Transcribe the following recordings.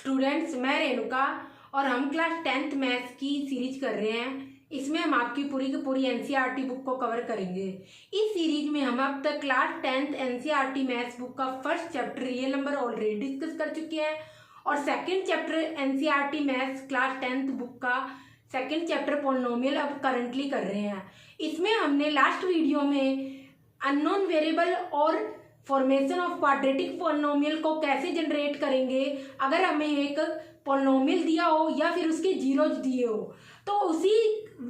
Students, मैं रेणुका और हम क्लास 10th मैथ्स की सीरीज कर रहे हैं। इसमें हम आपकी पूरी की पूरी एनसीईआरटी बुक को कवर करेंगे। इस सीरीज में हम अब तक class 10th NCERT maths book का first chapter real number already discuss कर चुके हैं और second chapter NCERT maths class 10th book का सेकंड चैप्टर पॉलिनोमियल अब करंटली कर रहे हैं। इसमें हमने लास्ट वीडियो में अननोन वेरिएबल और फॉर्मेशन ऑफ क्वाड्रेटिक पॉलिनोमियल को कैसे जनरेट करेंगे अगर हमें एक पॉलिनोमियल दिया हो या फिर उसके जीरोज दिए हो, तो उसी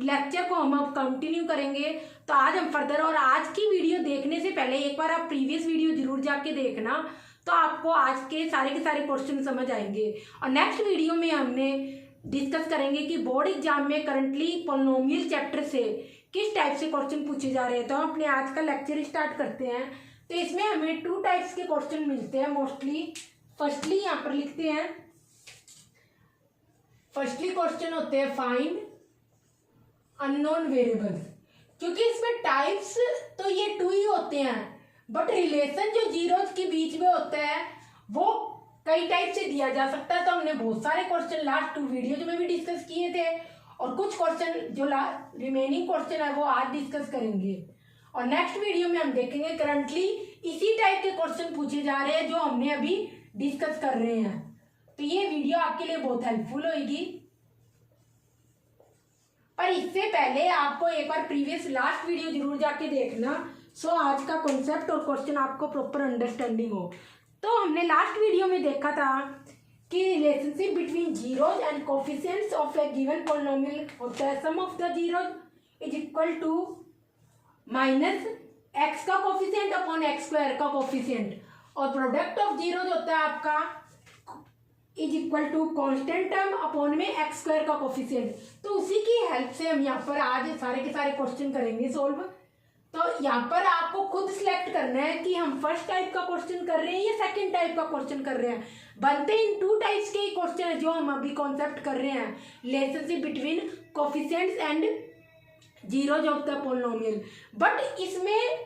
लेक्चर को हम अब कंटिन्यू करेंगे। तो आज हम फर्दर, और आज की वीडियो देखने से पहले एक बार आप प्रीवियस वीडियो जरूर जाके देखना, तो आपको आज के सारे क्वेश्चन समझ आएंगे। और नेक्स्ट वीडियो में हमने डिस्कस करेंगे कि बोर्ड एग्जाम में करंटली पॉलिनोमियल चैप्टर से किस टाइप से क्वेश्चन पूछे जा रहे हैं। तो हम अपने आज का लेक्चर स्टार्ट करते हैं। तो इसमें हमें 2 टाइप्स के क्वेश्चन मिलते हैं मोस्टली। फर्स्टली यहाँ पर लिखते हैं, फर्स्टली क्वेश्चन होते हैं फाइंड अननोन वेरिएबल्स। क्योंकि इसमें टाइप्स तो ये 2 ही होते हैं, बट रिलेशन जो जीरोज के बीच में होता है वो कई टाइप से दिया जा सकता है। तो हमने बहुत सारे क्वेश्चन लास्ट 2 वीडियोज में भी डिस्कस किए थे और कुछ क्वेश्चन जो रिमेनिंग क्वेश्चन है वो आज डिस्कस करेंगे। और नेक्स्ट वीडियो में हम देखेंगे करंटली इसी टाइप के क्वेश्चन पूछे जा रहे हैं जो हमने अभी डिस्कस कर रहे हैं। तो ये वीडियो आपके लिए बहुत हेल्पफुल होगी। पर इससे पहले आपको एक बार प्रीवियस लास्ट वीडियो जरूर जाके देखना, सो आज का कॉन्सेप्ट और क्वेश्चन आपको प्रॉपर अंडरस्टैंडिंग हो। तो हमने लास्ट वीडियो में देखा था कि relationship between zeros and coefficients of a given polynomial होता है sum of the zeros is equal to minus x का कोफिशिएंट अपॉन एक्स स्क्वायर का कोफिशिएंट, और प्रोडक्ट ऑफ जीरोज होता है आपका is equal to constant term upon में x square का कोफिशिएंट। तो उसी की हेल्प से हम यहाँ पर आज सारे के सारे क्वेश्चन करेंगे सोल्व। तो यहाँ पर आपको खुद सिलेक्ट करना है कि हम फर्स्ट टाइप का क्वेश्चन कर रहे हैं या सेकंड टाइप का क्वेश्चन कर रहे हैं। बनते इन 2 टाइप्स के क्वेश्चन है जो हम अभी कॉन्सेप्ट कर रहे हैं, relationship between coefficients and zeros of the polynomial. But इसमें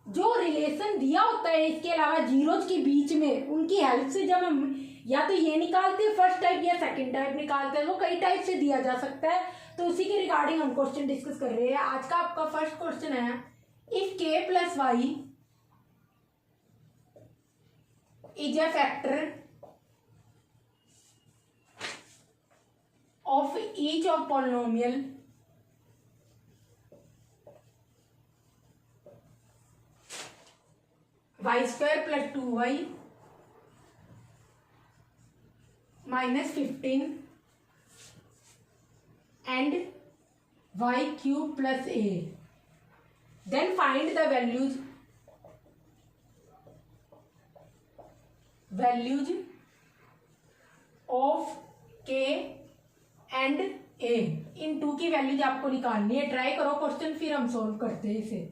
जो रिलेशन दिया होता है इसके अलावा जीरोज के बीच में, उनकी हेल्प से जब हम या तो ये निकालते हैं फर्स्ट टाइप या सेकंड टाइप निकालते हैं, वो कई टाइप से दिया जा सकता है। तो उसी के रिगार्डिंग हम क्वेश्चन डिस्कस कर रहे हैं। आज का आपका फर्स्ट क्वेश्चन है, if k plus Y is a factor of each of polynomial Y square plus 2y minus 15 and Y cube plus a, then find the values of k and a। इन 2 की values आपको निकालनी है। Try करो question, फिर हम solve करते हैं इसे।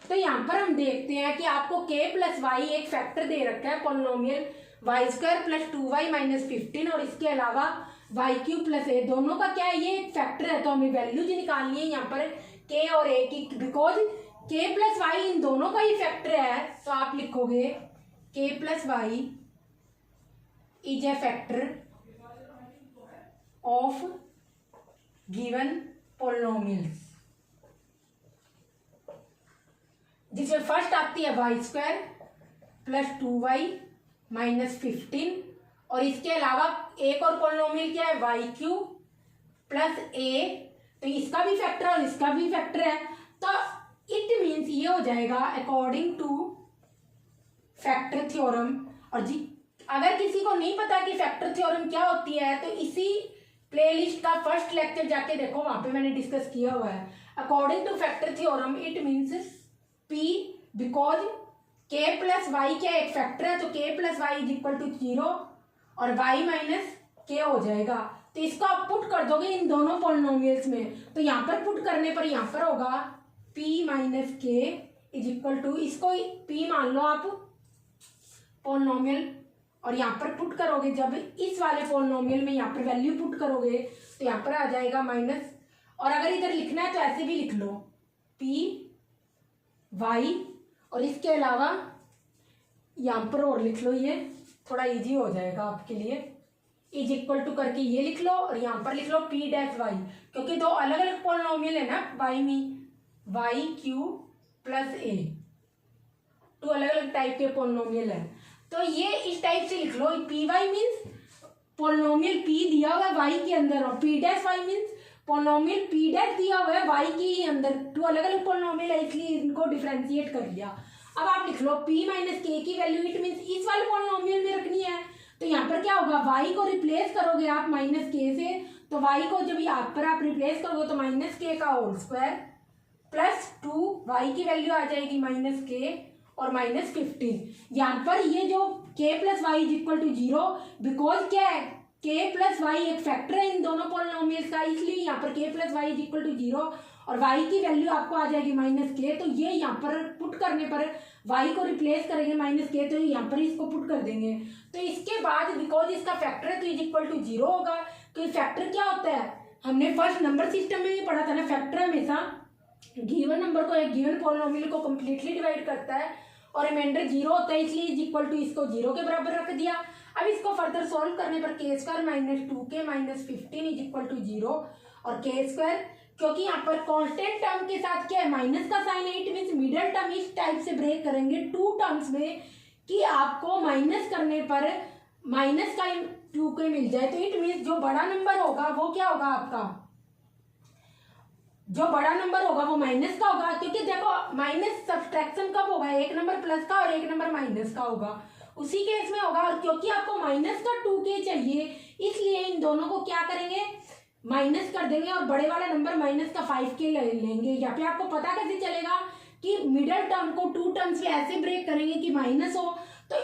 तो यहाँ पर हम देखते हैं कि आपको k प्लस वाई एक फैक्टर दे रखा है polynomial Y square plus 2y minus 15, और इसके अलावा वाई क्यूब प्लस a, दोनों का क्या है, ये एक फैक्टर है। तो हमें वैल्यूज निकालनी है यहाँ पर k और a की, बिकॉज k प्लस वाई इन दोनों का ही फैक्टर है। तो आप लिखोगे k plus Y is a factor of given polynomials, जिसमें फर्स्ट आती है Y square plus 2y minus 15, और इसके अलावा एक और पॉलिनोमियल क्या है, वाई क्यूब प्लस a। तो इसका भी फैक्टर और इसका भी फैक्टर है। तो इट मीन्स ये हो जाएगा अकॉर्डिंग टू फैक्टर थ्योरम। और अगर किसी को नहीं पता कि फैक्टर थ्योरम क्या होती है, तो इसी प्लेलिस्ट का फर्स्ट लेक्चर जाके देखो, वहां पे मैंने डिस्कस किया हुआ है। According to factor theorem it means p, because k plus Y क्या एक फैक्टर है, तो k plus Y is equal to 0 और y माइनस k हो जाएगा। तो इसको आप पुट कर दोगे इन दोनों पॉलिनोमियल्स में। तो यहाँ पर पुट करने पर यहाँ पर होगा p minus k is equal to, इसको p मान लो आप पॉलिनोमियल, और यहाँ पर पुट करोगे जब इस वाले पॉलिनोमियल में यहाँ पर वैल्यू पुट करोगे तो यहाँ पर आ जाएगा माइनस, और अगर इधर लिखना है तो ऐसे भी लिख लो p वाई, और इसके अलावा यहाँ पर और लिख लो, ये थोड़ा इजी हो जाएगा आपके लिए, इज इक्वल टू करके ये लिख लो और यहाँ पर लिख लो पी डैश वाई, क्योंकि दो अलग अलग पॉलिनोमियल है ना वाई में, वाई क्यू प्लस ए, दो अलग अलग टाइप के पॉलिनोमियल है। तो ये इस टाइप से लिख लो, p y means polynomial p दिया हुआ है वाई के अंदर, और p dash y means polynomial p dash दिया हुआ है वाई के ही अंदर, दो अलग अलग पॉलिनोमियल है इसलिए इनको डिफरेंशिएट कर लिया। अब आप लिख लो p माइनस के की वैल्यू, इट मीन्स इस वाले पॉलिनोमियल में रखनी है, तो यहाँ पर क्या होगा, y को रिप्लेस करोगे आप माइनस के से, तो y को जब यहाँ पर आप रिप्लेस करोगे तो माइनस के का होल स्क्वायर प्लस 2y की वैल्यू आ जाएगी माइनस के और माइनस 15। यहाँ पर ये जो k plus Y is equal to 0, because क्या है k प्लस वाई एक फैक्टर है इन दोनों पॉलिनोमियल्स का, इसलिए यहाँ पर k plus Y is equal to 0 और y की वैल्यू आपको आ जाएगी माइनस के, तो ये यहाँ पर पुट करने पर y को रिप्लेस करेंगे माइनस के, तो यहाँ पर इसको पुट कर देंगे। तो इसके बाद बिकॉज इसका फैक्टर है तो इज इक्वल टू 0 होगा। तो फैक्टर क्या होता है, हमने फर्स्ट नंबर सिस्टम में भी पढ़ा था ना, फैक्टर हमेशा गिवन नंबर को एक गिवन पॉलिनोमियल को कम्प्लीटली डिवाइड करता है और रिमाइंडर 0 होता है, इसलिए इज इक्वल टू इसको 0 के बराबर रख दिया। अब इसको फर्दर सॉल्व करने पर k square minus 2k minus 15 is equal to 0 और के स्क्वायर, क्योंकि यहाँ पर कांस्टेंट टर्म के साथ क्या है माइनस का साइन है, इट मीन्स मिडल टर्म इस टाइप से ब्रेक करेंगे टू टर्म्स में कि आपको माइनस करने पर माइनस का 2k मिल जाए। तो इट मीन्स जो बड़ा नंबर होगा वो क्या होगा आपका, जो बड़ा नंबर होगा वो माइनस का होगा, क्योंकि देखो माइनस सब्सट्रैक्शन कब होगा, एक नंबर प्लस का और एक नंबर माइनस का होगा, उसी केस में होगा। और क्योंकि आपको माइनस का 2k चाहिए इसलिए इन दोनों को क्या करेंगे माइनस कर देंगे और बड़े वाला नंबर माइनस का 5k ले लेंगे। यहाँ पे आपको पता कैसे चलेगा कि मिडल टर्म को टू टर्म्स में ऐसे ब्रेक करेंगे कि माइनस हो, तो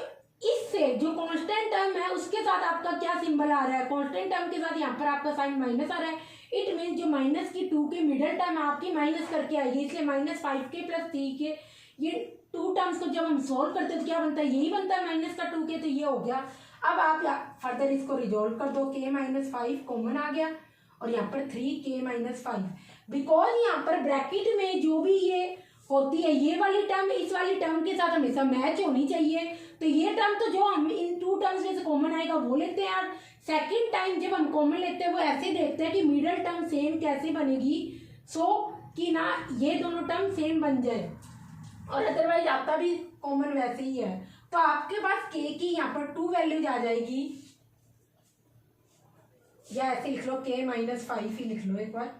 इससे जो कांस्टेंट टर्म है उसके साथ आपका क्या सिंबल आ रहा है, कांस्टेंट टर्म के साथ यहाँ पर आपका साइन माइनस आ रहा है, इट मीन्स जो माइनस की 2k मिडल टर्म आपकी माइनस करके आएगी, इसलिए माइनस 5k प्लस 3k। ये टू टर्म्स को जब हम सोल्व करते हैं तो क्या बनता है, यही बनता है माइनस का 2k, तो ये हो गया। अब आप फर्दर इसको रिजोल्व कर दो, k माइनस 5 कॉमन आ गया और यहाँ पर 3k माइनस 5, बिकॉज यहाँ पर ब्रैकेट में जो भी ये होती है ये वाली टर्म इस वाली टर्म के साथ हमेशा मैच होनी चाहिए, तो ये टर्म तो जो हम इन टू टर्म्स में से कॉमन आएगा वो लेते हैं। और सेकेंड टाइम जब हम कॉमन लेते हैं वो ऐसे देखते हैं कि मिडल टर्म सेम कैसे बनेगी, सो कि ना ये दोनों टर्म सेम बन जाए, और अदरवाइज आता भी कॉमन वैसे ही है। तो आपके पास k की यहाँ पर 2 वैल्यूज आ जाएगी, या ऐसे लिख लो k माइनस 5 ही लिख लो एक बार,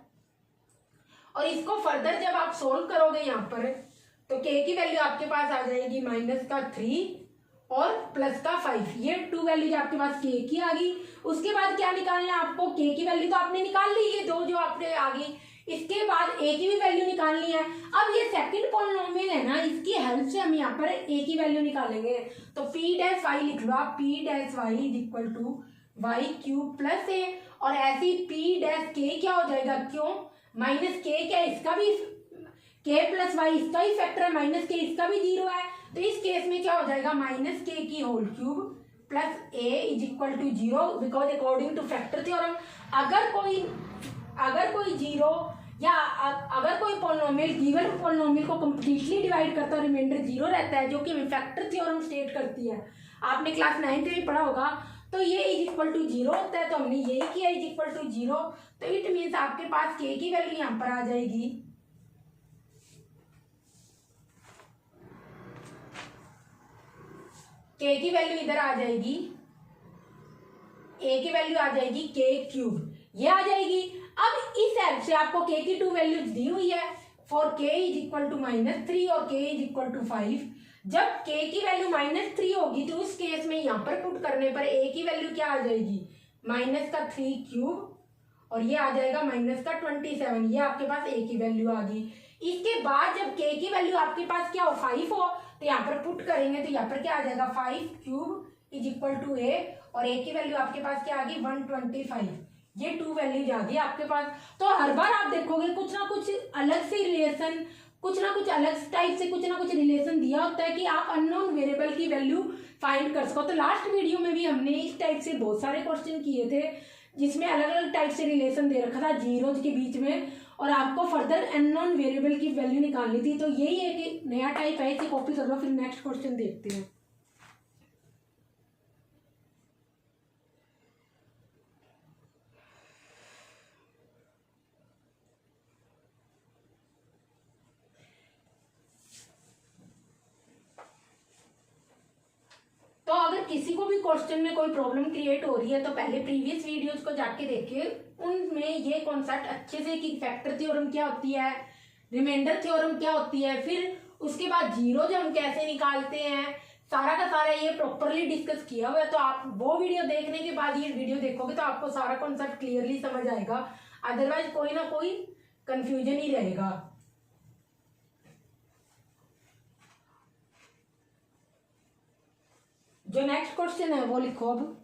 और इसको फर्दर जब आप सोल्व करोगे यहाँ पर तो k की वैल्यू आपके पास आ जाएगी माइनस का 3 और प्लस का 5, ये 2 वैल्यूज आपके पास k की आ गई। उसके बाद क्या निकालना है आपको, k की वैल्यू तो आपने निकाल ली, ये दो जो आपने आ गई, इसके बाद a की भी वैल्यू निकालनी है। अब ये सेकंड पॉलिनोमियल है ना, इसकी हेल्प से हम यहाँ पर a की वैल्यू निकालेंगे, तो p डैश वाई लिख लो आप, p dash y is equal to y cube plus a, और ऐसी p डैश k क्या हो जाएगा, क्यों माइनस k क्या है, इसका भी k प्लस वाई इसका ही फैक्टर है, माइनस k इसका भी 0 है, तो इस केस में क्या हो जाएगा माइनस k की whole cube plus a is equal to 0, because according to factor theorem अगर कोई 0 या अगर कोई पॉलिनोमियल गिवन पॉलिनोमियल को कम्प्लीटली डिवाइड करता है रिमाइंडर 0 रहता है, जो कि फैक्टर थ्योरम स्टेट करती है, आपने क्लास 9th में पढ़ा होगा, तो ये इज इक्वल टू 0 होता है, तो हमने यही किया इज इक्वल टू 0, तो इट मीन्स आपके पास k की वैल्यू यहाँ पर आ जाएगी k की वैल्यू इधर आ जाएगी, a की वैल्यू आ जाएगी k क्यूब, ये आ जाएगी। अब इस हेल्प से आपको k की 2 वैल्यूज दी हुई है, for k is equal to -3 और k इज इक्वल टू 5। जब k की वैल्यू -3 होगी तो उस केस में यहाँ पर पुट करने पर a की वैल्यू क्या आ जाएगी माइनस का 3 क्यूब, और ये आ जाएगा माइनस का 27, ये आपके पास a की वैल्यू आ गई। इसके बाद जब k की वैल्यू आपके पास क्या हो 5 हो, तो यहाँ पर पुट करेंगे तो यहाँ पर क्या आ जाएगा 5 cube is equal to a, और a की वैल्यू आपके पास क्या आ गई 125, ये 2 वैल्यूज आ गई आपके पास। तो हर बार आप देखोगे कुछ ना कुछ अलग से रिलेशन, कुछ ना कुछ अलग टाइप से कुछ ना कुछ रिलेशन दिया होता है कि आप अननोन वेरिएबल की वैल्यू फाइंड कर सको। तो लास्ट वीडियो में भी हमने इस टाइप से बहुत सारे क्वेश्चन किए थे जिसमें अलग अलग टाइप से रिलेशन दे रखा था जीरोज के बीच में, और आपको फर्दर अननोन वेरिएबल की वैल्यू निकालनी थी। तो यही है कि नया टाइप है, इसे कॉपी कर लो। फिर नेक्स्ट क्वेश्चन देखते हैं। तो अगर किसी को भी क्वेश्चन में कोई प्रॉब्लम क्रिएट हो रही है तो पहले प्रीवियस वीडियोस को जाके देखिए, उनमें ये कॉन्सेप्ट अच्छे से कि फैक्टर थ्योरम क्या होती है, रिमाइंडर थ्योरम क्या होती है, फिर उसके बाद जीरोज हम कैसे निकालते हैं, सारा का सारा ये प्रॉपरली डिस्कस किया हुआ है। तो आप वो वीडियो देखने के बाद ये वीडियो देखोगे तो आपको सारा कॉन्सेप्ट क्लियरली समझ आएगा, अदरवाइज कोई ना कोई कंफ्यूजन ही रहेगा। जो नेक्स्ट क्वेश्चन है वो लिखो अब।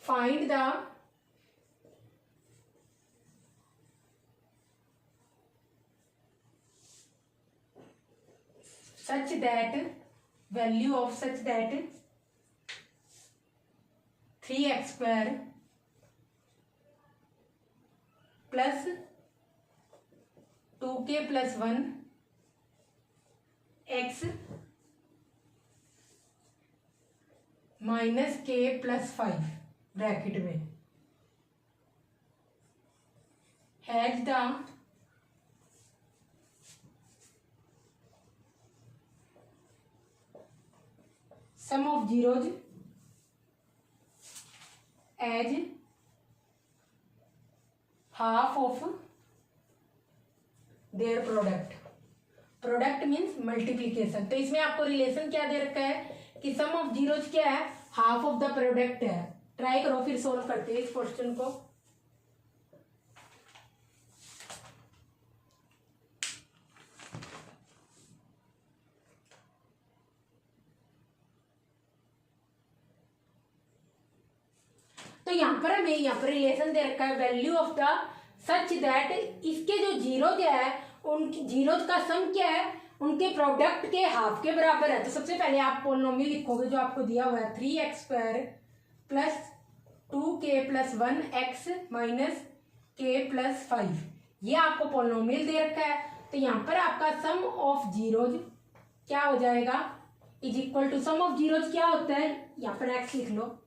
Find the such that value of such that 3x square plus 2k plus 1 x minus k plus 5 bracket में has the sum of zeros as half of their product. Product means multiplication. तो इसमें आपको relation क्या दे रखा है कि सम of zeros क्या है, हाफ ऑफ द प्रोडक्ट है। ट्राई करो, फिर सोल्व करते हैं इस क्वेश्चन को। तो यहाँ पर हमें यहाँ पर रिलेशन दे रखा है value of the such that, इसके जो जीरोज है उनकी जीरोज का सम क्या है, उनके प्रोडक्ट के हाफ के बराबर है। तो सबसे पहले आप पोलिनोमियल लिखोगे जो आपको दिया हुआ है 3x square plus 2k plus 1x minus k plus 5, ये आपको पोलिनोमियल दे रखा है। तो यहाँ पर आपका सम ऑफ जीरोज क्या हो जाएगा, is equal to sum of zeros क्या होता है, यहाँ पर x लिख लो,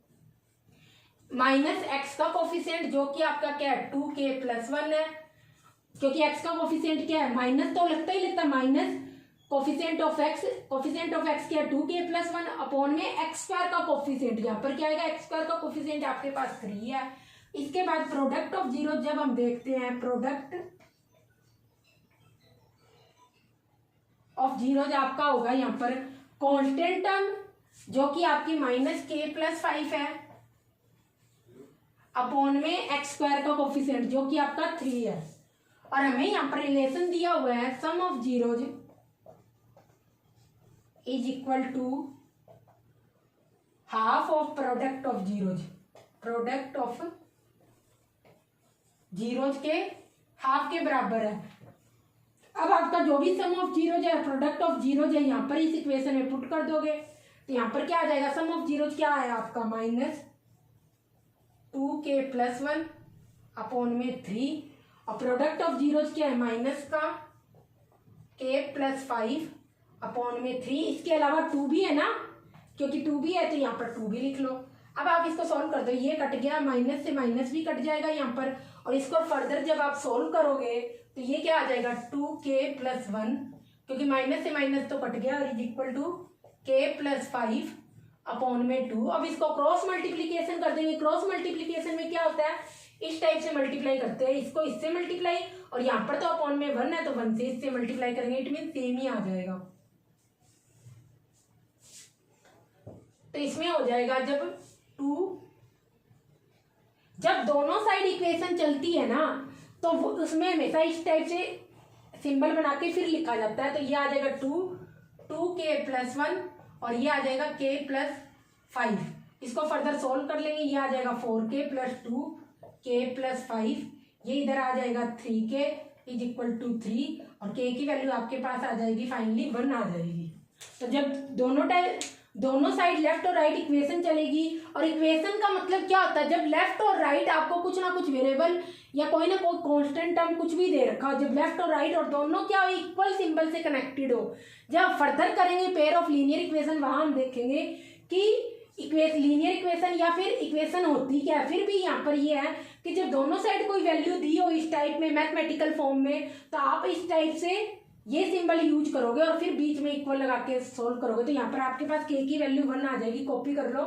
माइनस x का कोफिशिएंट जो कि आपका क्या है 2k प्लस 1 है, क्योंकि x का कोफिशिएंट क्या है माइनस, तो लगता ही लगता minus coefficient of x, coefficient of x क्या है 2k प्लस 1 अपॉन में x स्क्वायर का कोफिशिएंट, यहाँ पर क्या आएगा x स्क्वायर का कोफिशिएंट आपके पास 3 है। इसके बाद प्रोडक्ट ऑफ जीरो जब हम देखते हैं, प्रोडक्ट ऑफ जीरो आपका होगा यहाँ पर कांस्टेंट टर्म जो कि आपकी माइनस k प्लस 5 है अपॉन में x स्क्वायर का कोफिशिएंट जो कि आपका 3 है। और हमें यहाँ पर रिलेशन दिया हुआ है sum of zeros is equal to half of product of zeros, product of zeros के हाफ के बराबर है। अब आपका जो भी सम ऑफ जीरोज है, प्रोडक्ट ऑफ जीरोज है, यहाँ पर इस इक्वेशन में पुट कर दोगे तो यहाँ पर क्या आ जाएगा, सम ऑफ जीरोज क्या है आपका माइनस 2k प्लस 1 अपॉन में 3, और प्रोडक्ट ऑफ जीरोज क्या है माइनस का k प्लस 5 अपॉन में 3। इसके अलावा 2 भी है ना, क्योंकि 2 भी है तो यहाँ पर 2 भी लिख लो। अब आप इसको सॉल्व कर दो, ये कट गया, माइनस से माइनस भी कट जाएगा यहाँ पर, और इसको फर्दर जब आप सॉल्व करोगे तो ये क्या आ जाएगा 2k प्लस 1, क्योंकि माइनस से माइनस तो कट गया, और is equal to k plus 5 upon में 2। अब इसको क्रॉस मल्टीप्लीकेशन कर देंगे। क्रॉस मल्टीप्लीकेशन में क्या होता है, इस टाइप से मल्टीप्लाई करते हैं, इसको इससे मल्टीप्लाई, और यहाँ पर तो अपॉन में 1 है तो 1 से इससे मल्टीप्लाई करेंगे, इट मीन सेम ही आ जाएगा। तो इसमें हो जाएगा जब दोनों साइड इक्वेशन चलती है ना तो उसमें हमेशा इस टाइप से सिंबल बना के फिर लिखा जाता है। तो ये आ जाएगा 2k प्लस 1 और ये आ जाएगा k प्लस 5। इसको फर्दर सोल्व कर लेंगे, ये आ जाएगा 4k प्लस 2 k प्लस 5, ये इधर आ जाएगा 3k इज इक्वल टू 3 और के की वैल्यू आपके पास आ जाएगी फाइनली 1 आ जाएगी। तो जब दोनों साइड लेफ्ट और राइट इक्वेशन चलेगी, और इक्वेशन का मतलब क्या होता है, जब लेफ्ट और राइट आपको कुछ ना कुछ वेरिएबल या कोई ना कोई कांस्टेंट टर्म कुछ भी दे रखा हो, जब लेफ्ट और राइट और दोनों क्या हो, इक्वल सिंबल से कनेक्टेड हो। जब फर्दर करेंगे पेयर ऑफ लीनियर इक्वेशन, वहां हम देखेंगे कि लीनियर इक्वेशन या फिर इक्वेशन होती क्या है। फिर भी यहाँ पर ये है कि जब दोनों साइड कोई वैल्यू दी हो इस टाइप में मैथमेटिकल फॉर्म में, तो आप इस टाइप से ये सिंबल यूज करोगे और फिर बीच में इक्वल लगा के सोल्व करोगे। तो यहाँ पर आपके पास के की वैल्यू 1 आ जाएगी, कॉपी कर लो।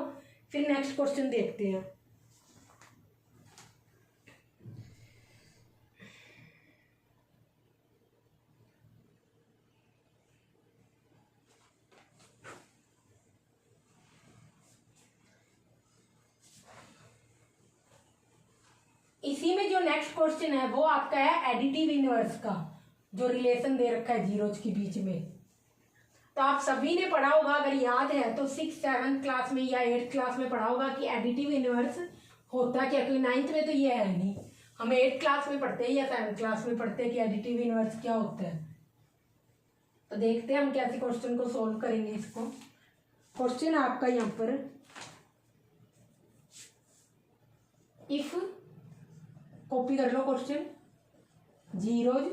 फिर नेक्स्ट क्वेश्चन देखते हैं। इसी में जो नेक्स्ट क्वेश्चन है वो आपका है एडिटिव इनवर्स का, जो रिलेशन दे रखा है जीरोज के बीच में। तो आप सभी ने पढ़ा होगा, अगर याद है तो 6th 7th क्लास में या 8th क्लास में पढ़ा होगा कि एडिटिव इनवर्स होता क्या। क्योंकि 9th में तो ये है नहीं, हम 8th क्लास में पढ़ते हैं या 7th क्लास में पढ़ते हैं कि एडिटिव इनवर्स क्या होता है। तो देखते हैं हम कैसे क्वेश्चन को सोल्व करेंगे इसको। क्वेश्चन आपका यहाँ पर, इफ, कॉपी कर लो question, zeros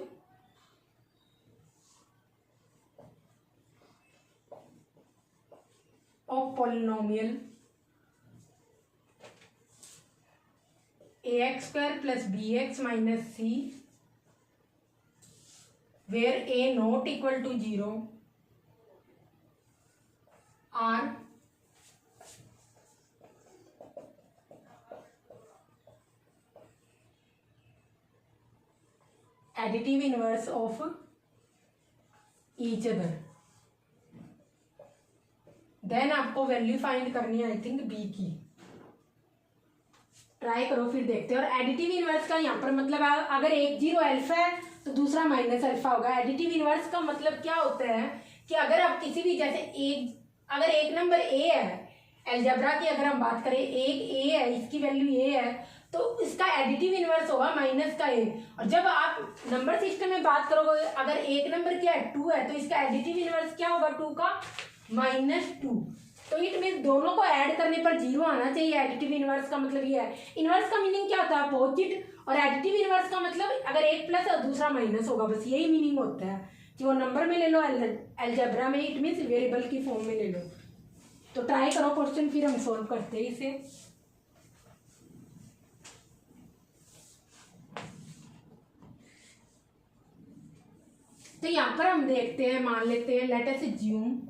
of polynomial ax² + bx - c where a not equal to 0 are additive inverse of each other। Then आपको वैल्यू फाइंड करनी है आई थिंक बी की। ट्राई करो फिर देखते हैं। और एडिटिव इनवर्स का यहाँ पर मतलब अगर एक 0 अल्फा है तो दूसरा माइनस अल्फा होगा। एडिटिव इनवर्स का मतलब क्या होता है कि अगर आप किसी भी, जैसे अगर एक नंबर ए है, अलजेब्रा की अगर हम बात करें, एक ए है, इसकी वैल्यू ए है, तो इसका एडिटिव इनवर्स होगा माइनस का ए। और जब आप नंबर सिस्टम में बात करोगे, अगर एक नंबर क्या है 2 है, तो इसका एडिटिव इनवर्स क्या होगा 2 का -2। तो इट मीन दोनों को ऐड करने पर 0 आना चाहिए। एडिटिव इनवर्स का मतलब ये है। इनवर्स का मीनिंग क्या होता है, अपोजिट। और एडिटिव इनवर्स का मतलब अगर एक प्लस और दूसरा माइनस होगा, बस यही मीनिंग होता है। कि वो नंबर में ले लो, अलजेब्रा में इट मीन्स वेरिएबल की फॉर्म में ले लो। तो ट्राई करो क्वेश्चन, फिर हम सोल्व करते हैं इसे। तो यहां पर हम देखते हैं, मान लेते हैं, let us assume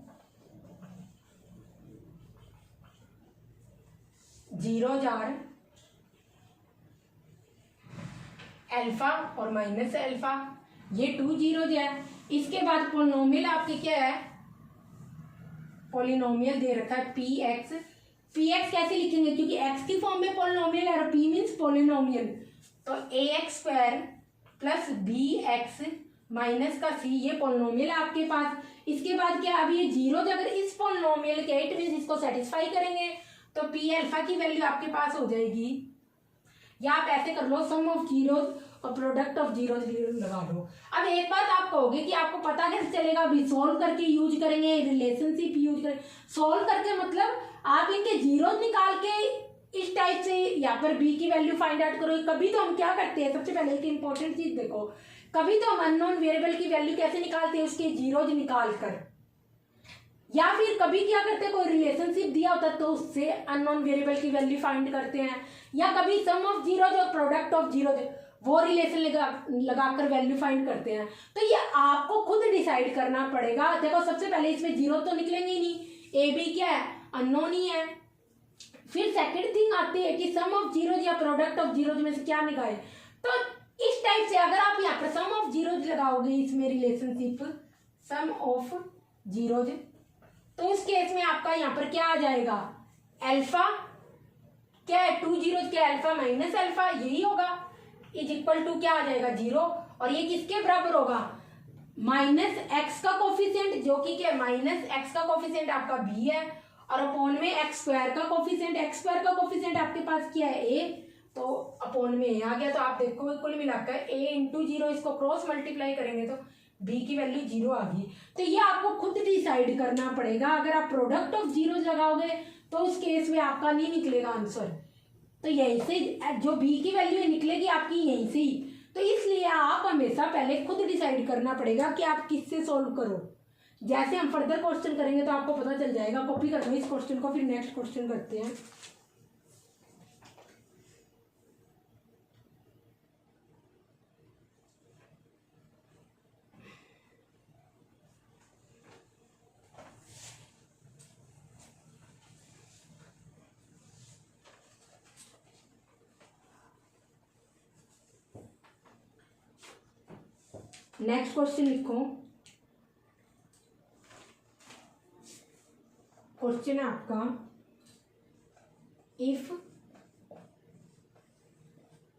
zeros are alpha और माइनस अल्फा, ये 2 जीरोज है। इसके बाद पॉलिनोमियल आपके क्या है, पॉलिनोमियल दे रखा है पी एक्स। पी एक्स कैसे लिखेंगे, क्योंकि एक्स की फॉर्म में पॉलिनोमियल है और पी मीन्स पॉलिनोमियल। तो ax² + bx - c, ये पॉलिनोमियल है आपके पास। इसके बाद क्या, अभी ये जीरोज अगर इस पॉलिनोमियल के इट मीन्स इसको सेटिस्फाई करेंगे तो पी अल्फा की वैल्यू आपके पास हो जाएगी। या आप ऐसे कर लो, सम ऑफ जीरोज और प्रोडक्ट ऑफ जीरोज लगा दो। अब एक बात आप कहोगे कि आपको पता कैसे चलेगा, अभी सोल्व करके यूज करेंगे, रिलेशनशिप यूज करेंगे। सोल्व करके मतलब आप इनके जीरोज निकाल के इस टाइप से यहाँ पर बी की वैल्यू फाइंड आउट करोगे। कभी तो हम क्या करते हैं, सबसे पहले एक इंपॉर्टेंट चीज देखो, कभी तो हम अननोन वेरिएबल की वैल्यू कैसे निकालते हैं, उसके जीरोज निकाल कर। या फिर कभी क्या करते हैं, कोई रिलेशनशिप दिया होता है तो उससे अननोन वेरिएबल की वैल्यू फाइंड करते हैं। या कभी सम ऑफ जीरोज और प्रोडक्ट ऑफ जीरोज, वो रिलेशन लगाकर वैल्यू फाइंड करते हैं। तो ये आपको खुद डिसाइड करना पड़ेगा। देखो सबसे पहले इसमें जीरो तो निकलेंगे ही नहीं, ए बी क्या है, अननोन ही है। फिर सेकंड थिंग आती है कि सम ऑफ जीरोज या प्रोडक्ट ऑफ जीरोज में से क्या निकाले। तो इस टाइप से अगर आप यहाँ पर सम ऑफ जीरोज लगाओगे इसमें रिलेशनशिप सम ऑफ जीरोज, तो उस केस में आपका यहाँ पर क्या आ जाएगा, अल्फा क्या है, 2 जीरोज क्या, अल्फा माइनस अल्फा, यही होगा, इज इक्वल टू क्या आ जाएगा 0। और ये किसके बराबर होगा, -x का कोफिशिएंट, जो कि क्या -x का कोफिशिएंट आपका b है, और अपॉन में x² का कोफिशिएंट, x² का कोफिशिएंट आपके पास क्या है a, तो अपॉन में ए आ गया। तो आप देखो कुल मिलाकर a इंटू 0 इसको क्रॉस मल्टीप्लाई करेंगे तो b की वैल्यू 0 आ गई। तो ये आपको खुद डिसाइड करना पड़ेगा। अगर आप प्रोडक्ट ऑफ जीरो लगाओगे तो उस केस में आपका नहीं निकलेगा आंसर। तो यहीं से जो b की वैल्यू निकलेगी आपकी यहीं से ही। तो इसलिए आप हमेशा पहले खुद डिसाइड करना पड़ेगा कि आप किससे सोल्व करो। जैसे हम फर्दर क्वेश्चन करेंगे तो आपको पता चल जाएगा। कॉपी कर लो इस क्वेश्चन को, फिर नेक्स्ट क्वेश्चन करते हैं। नेक्स्ट क्वेश्चन लिखो। क्वेश्चन है आपका इफ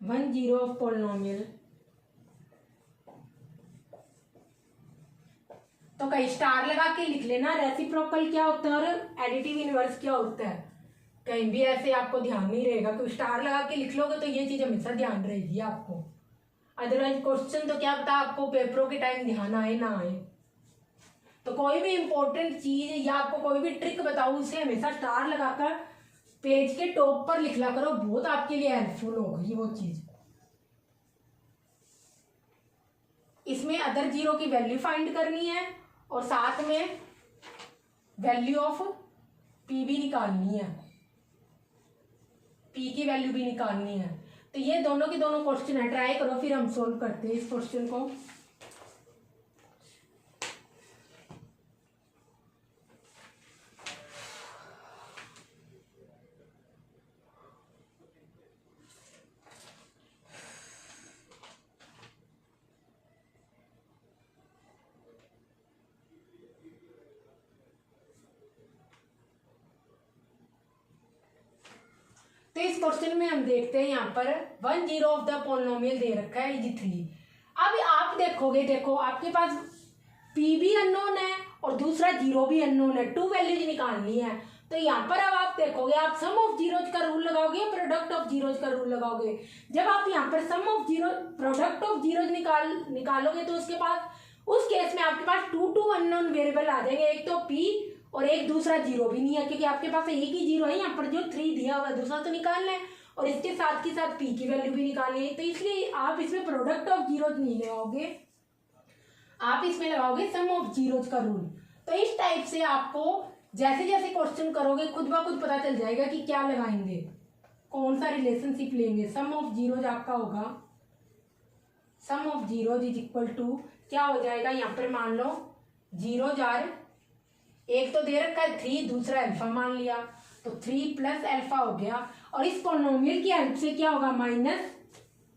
1 0 ऑफ पॉलिनोमियल। तो कहीं स्टार लगा के लिख लेना रेसिप्रोकल क्या होता है और एडिटिव इनवर्स क्या होता है। कहीं भी ऐसे आपको ध्यान नहीं रहेगा, कोई स्टार लगा के लिख लोगे तो ये चीज हमेशा ध्यान रहेगी आपको। अदरवाइज क्वेश्चन तो क्या पता आपको पेपरों के टाइम ध्यान आए ना आए। तो कोई भी इंपॉर्टेंट चीज या आपको कोई भी ट्रिक बताओ उसे हमेशा स्टार लगाकर पेज के टॉप पर लिखला करो, बहुत आपके लिए हेल्पफुल होगी वो चीज। इसमें अदर जीरो की वैल्यू फाइंड करनी है और साथ में वैल्यू ऑफ पी भी निकालनी है, पी की वैल्यू भी निकालनी है। तो ये दोनों के दोनों क्वेश्चन है, ट्राई करो फिर हम सोल्व करते हैं इस क्वेश्चन को। तो इस क्वेश्चन में हम देखते हैं यहाँ पर 1 0 ऑफ द पॉलिनोमियल दे रखा है इज 3। अब आप देखोगे, देखो आपके पास p भी अननोन है और दूसरा जीरो भी अननोन है, 2 वैल्यूज निकालनी है। तो यहाँ पर अब आप देखोगे आप सम ऑफ जीरोज का रूल लगाओगे या प्रोडक्ट ऑफ जीरोज का रूल लगाओगे। जब आप यहाँ पर sum of zero product of zeros निकालोगे तो उसके पास उस केस में आपके पास 2 अननोन वेरिएबल आ जाएंगे, एक तो p और एक दूसरा जीरो भी नहीं है क्योंकि आपके पास एक ही जीरो है। यहाँ पर जो 3 दिया हुआ है दूसरा तो निकालना है और इसके साथ के साथ p की वैल्यू भी निकालनी है। तो इसलिए आप इसमें प्रोडक्ट ऑफ जीरोज नहीं लगाओगे, आप इसमें लगाओगे सम ऑफ जीरोज का रूल। तो इस टाइप से आपको जैसे जैसे क्वेश्चन करोगे खुद ब खुद पता चल जाएगा कि क्या लगाएंगे, कौन सा रिलेशनशिप लेंगे। सम ऑफ जीरोज आपका होगा, sum of zeros is equal to क्या हो जाएगा, यहाँ पर मान लो जीरोज आर, एक तो दे रखा है 3, दूसरा अल्फा मान लिया तो 3 प्लस अल्फा हो गया। और इस पॉलिनोमियल की हेल्प से क्या होगा, माइनस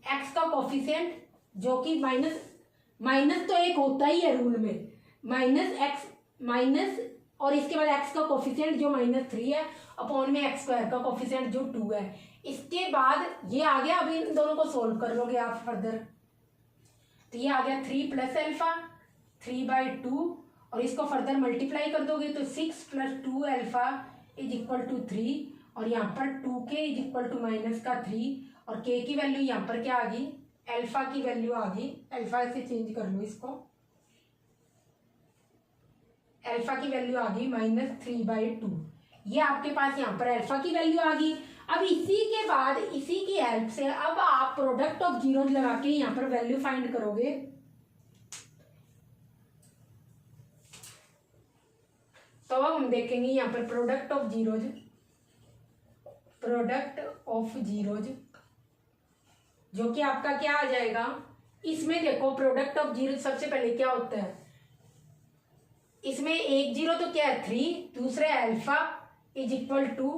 एक्स का कोफिशिएंट जो कि माइनस तो एक होता ही है रूल में, माइनस एक्स माइनस और इसके बाद एक्स का कोफिशिएंट जो -3 है अपॉन में एक्स स्क्वायर का कोफिशिएंट जो 2 है। इसके बाद ये आ गया, अभी इन दोनों को सोल्व कर लोगे आप फर्दर। तो ये आ गया 3 प्लस अल्फा 3/2 और इसको फर्दर मल्टीप्लाई कर दोगे तो 6 + 2 अल्फा इज इक्वल टू 3 और यहाँ पर 2k इज इक्वल टू -3 और k की वैल्यू यहाँ पर क्या आ गई, अल्फा की वैल्यू आ गई। अल्फा से चेंज कर लो इसको, अल्फा की वैल्यू आ गई -3/2। ये आपके पास यहाँ पर अल्फा की वैल्यू आ गई। अब इसी के बाद इसी की हेल्प से अब आप प्रोडक्ट ऑफ जीरोज लगा के यहाँ पर वैल्यू फाइंड करोगे। तो अब हम देखेंगे यहाँ पर प्रोडक्ट ऑफ जीरोज जो कि आपका क्या आ जाएगा। इसमें देखो प्रोडक्ट ऑफ जीरो सबसे पहले क्या होता है, इसमें एक जीरो तो क्या है 3, दूसरे अल्फा इज इक्वल टू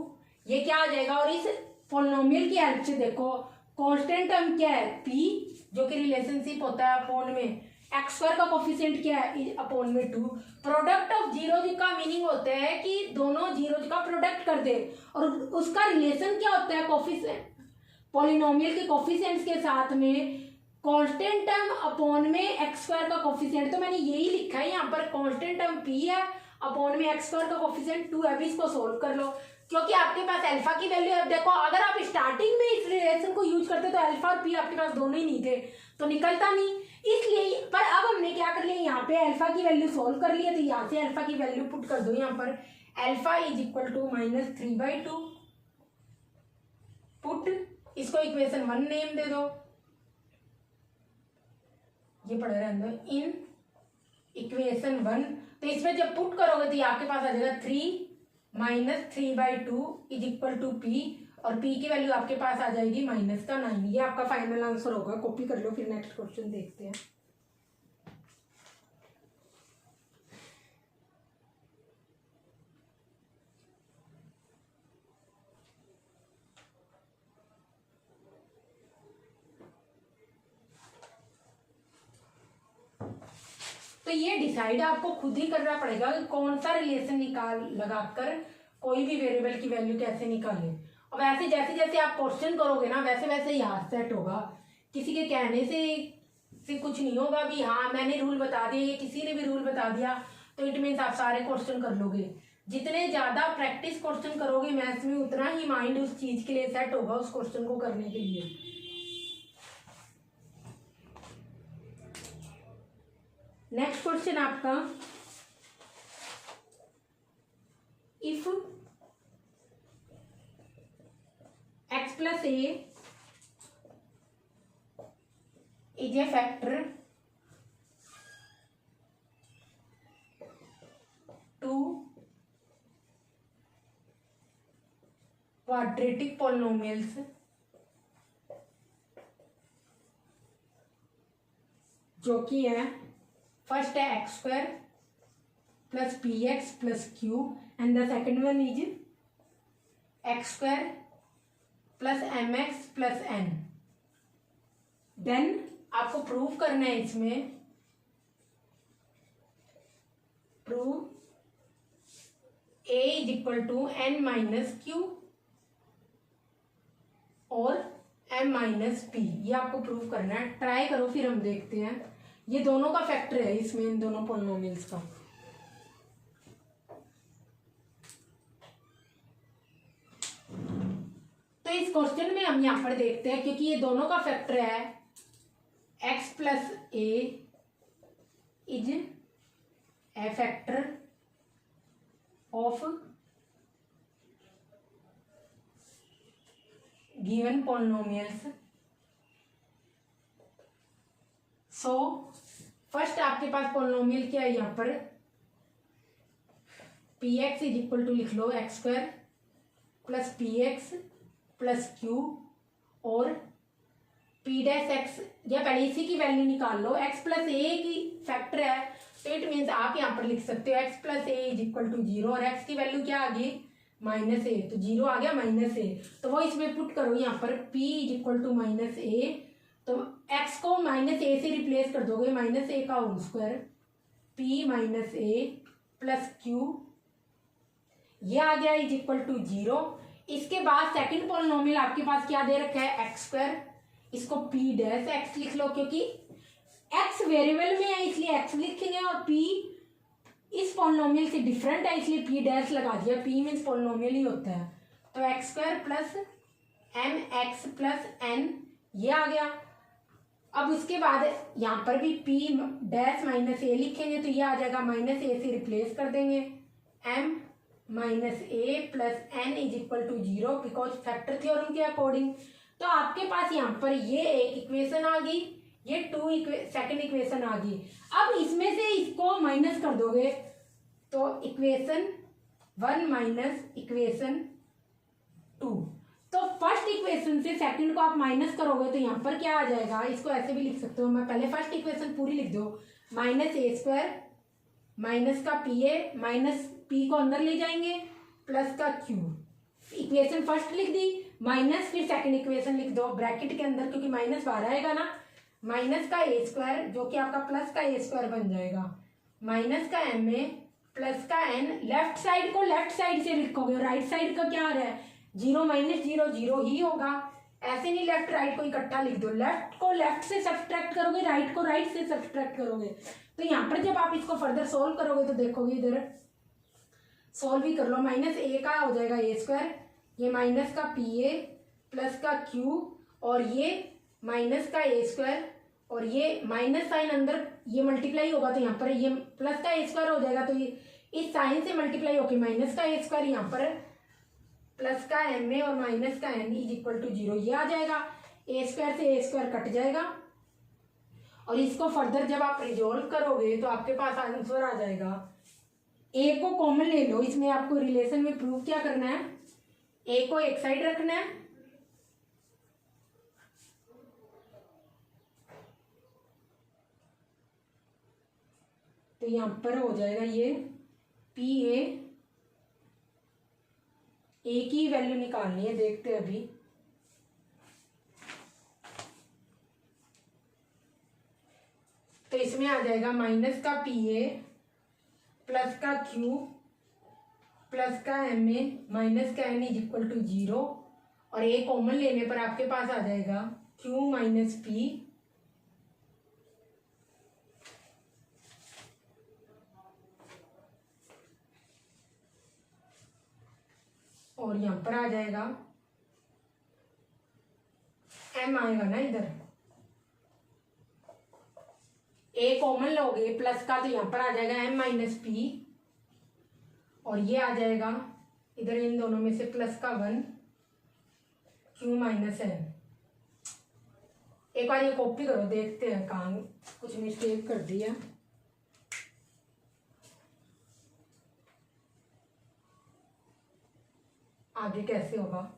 ये क्या आ जाएगा। और इस पॉलिनोमियल की हेल्प से देखो कांस्टेंट टर्म क्या है p जो कि रिलेशनशिप होता है अपॉन में एक्स स्क्वायर का कोफिशिएंट क्या है अपॉन में 2। प्रोडक्ट ऑफ जीरोज का मीनिंग होता है कि दोनों जीरोज का प्रोडक्ट कर दे और उसका रिलेशन क्या होता है, कोफिशिएंट पॉलिनोमियल के कोफिशिएंट्स के साथ में कांस्टेंट टर्म अपॉन में एक्स स्क्वायर का कोफिशिएंट। तो मैंने यही लिखा है यहाँ पर कांस्टेंट टर्म p है अपॉन में एक्स स्क्वायर का कोफिशिएंट 2 है। अभी इसको सोल्व कर लो क्योंकि आपके पास अल्फा की वैल्यू, अब देखो अगर आप स्टार्टिंग में इस रिलेशन को यूज करते तो अल्फा और पी आपके पास दोनों ही नहीं थे तो निकलता नहीं, इसलिए। पर अब हमने क्या कर लिया, यहाँ पे अल्फा की वैल्यू सोल्व कर लिया, तो यहाँ से अल्फा की वैल्यू पुट कर दो यहाँ पर, alpha is equal to -3/2 put, इसको इक्वेशन 1 नेम दे दो, ये पढ़े रहने दो, इन इक्वेशन 1। तो इसमें जब पुट करोगे तो ये आपके पास आ जाएगा 3 - 3/2 इज इक्वल टू पी, और पी की वैल्यू आपके पास आ जाएगी -9। ये आपका फाइनल आंसर होगा, कॉपी कर लो, फिर नेक्स्ट क्वेश्चन देखते हैं। तो ये डिसाइड आपको खुद ही करना पड़ेगा कि कौन सा रिलेशन लगाकर कोई भी वेरिएबल की वैल्यू कैसे निकालें। और वैसे जैसे जैसे आप क्वेश्चन करोगे ना वैसे वैसे याद सेट होगा, किसी के कहने से कुछ नहीं होगा भी हाँ मैंने रूल बता दिया, ये किसी ने भी रूल बता दिया तो इट मीन्स आप सारे क्वेश्चन कर लोगे। जितने ज़्यादा प्रैक्टिस क्वेश्चन करोगे मैथ्स में उतना ही माइंड उस चीज़ के लिए सेट होगा, उस क्वेश्चन को करने के लिए। नेक्स्ट क्वेश्चन आपका, if x plus a is a factor to quadratic polynomials जो कि है फर्स्ट है x² plus px plus q and the second one is x² plus mx plus n। Then आपको प्रूव करना है, इसमें prove a is equal to n minus q और m minus p, ये आपको प्रूव करना है। ट्राई करो फिर हम देखते हैं। ये दोनों का फैक्टर है इसमें, इन दोनों पॉलिनोमियल्स का। तो इस क्वेश्चन में हम यहां पर देखते हैं, क्योंकि ये दोनों का फैक्टर है x plus a is a factor of given polynomials. So first आपके पास पॉलिनोमियल क्या है, यहाँ पर p x is equal to लिख लो x² plus p x plus q और पी डैश एक्स, या पहले इसी की वैल्यू निकाल लो। x प्लस ए की फैक्टर है तो इट मीन्स आप यहाँ पर लिख सकते हो x plus a is equal to 0 और x की वैल्यू क्या आ गई -a, तो 0 आ गया -a, तो वो इसमें पुट करो यहाँ पर p is equal to -a, तो x को -a से रिप्लेस कर दोगे, -a का whole square p minus a plus q, ये आ गया इज इक्वल टू 0। इसके बाद सेकंड पॉलिनोमियल आपके पास क्या दे रखा है x², इसको p डैश x लिख लो, क्योंकि x वेरिएबल में है इसलिए x लिखेंगे और p इस पॉलिनोमियल से डिफरेंट है इसलिए p डैश लगा दिया, p मीन्स पॉलिनोमियल ही होता है। तो x² plus mx plus n ये आ गया। अब उसके बाद यहाँ पर भी p डैश माइनस a लिखेंगे तो ये आ जाएगा, -a से रिप्लेस कर देंगे, m minus a plus n is equal to 0 because factor theorem के अकॉर्डिंग। तो आपके पास यहाँ पर ये एक इक्वेशन आ गई, ये सेकंड इक्वेशन आ गई। अब इसमें से इसको माइनस कर दोगे तो इक्वेशन 1 माइनस इक्वेशन 2, तो फर्स्ट इक्वेशन से सेकंड को आप माइनस करोगे तो यहाँ पर क्या आ जाएगा, इसको ऐसे भी लिख सकते हो, मैं पहले फर्स्ट इक्वेशन पूरी लिख दो, -a² माइनस का pa माइनस p को अंदर ले जाएंगे प्लस का q, इक्वेशन फर्स्ट लिख दी, माइनस फिर सेकंड इक्वेशन लिख दो ब्रैकेट के अंदर, क्योंकि माइनस बाहर आएगा ना, माइनस का a² जो कि आपका प्लस का a² बन जाएगा, माइनस का ma प्लस का n, लेफ्ट साइड को लेफ्ट साइड से लिखोगे, राइट साइड का क्या आ रहा है 0 माइनस 0 0 ही होगा, ऐसे नहीं लेफ्ट राइट को इकट्ठा लिख दो, लेफ्ट को लेफ्ट से सब्सट्रैक्ट करोगे, राइट को राइट से सब्सट्रैक्ट करोगे। तो यहाँ पर जब आप इसको फर्दर सोल्व करोगे तो देखोगे इधर सॉल्व ही कर लो। माइनस ए का हो जाएगा ए स्क्वायर, ये माइनस का पी ए प्लस का क्यू, और ये माइनस का ए स्क्वायर, और ये माइनस साइन अंदर ये मल्टीप्लाई होगा तो यहाँ पर ये प्लस का ए स्क्वायर हो जाएगा, तो ये इस साइन से मल्टीप्लाई होकर माइनस का ए स्क्वायर, यहाँ पर प्लस का एम ए और माइनस का एन इज इक्वल टू 0, ये आ जाएगा। ए स्क्वायर से ए स्क्वायर कट जाएगा, और इसको फर्दर जब आप रिजोल्व करोगे तो आपके पास आंसर आ जाएगा। ए को कॉमन ले लो, इसमें आपको रिलेशन में प्रूव क्या करना है, ए को एक साइड रखना है, तो यहां पर हो जाएगा ये पी ए की वैल्यू निकालनी है, देखते हैं अभी। तो इसमें आ जाएगा माइनस का पी ए प्लस का क्यू प्लस का एम ए माइनस का एन इज इक्वल टू 0, और ए कॉमन लेने पर आपके पास आ जाएगा क्यू माइनस पी, और यहां पर आ जाएगा एम आएगा ना इधर, ए कॉमन लोगे प्लस का तो यहां पर आ जाएगा एम माइनस पी, और ये आ जाएगा इधर इन दोनों में से प्लस का 1 क्यू माइनस एन। एक बार ये कॉपी करो, देखते हैं कहाँ कुछ मिस्टेक कर दिया। आगे कैसे होगा,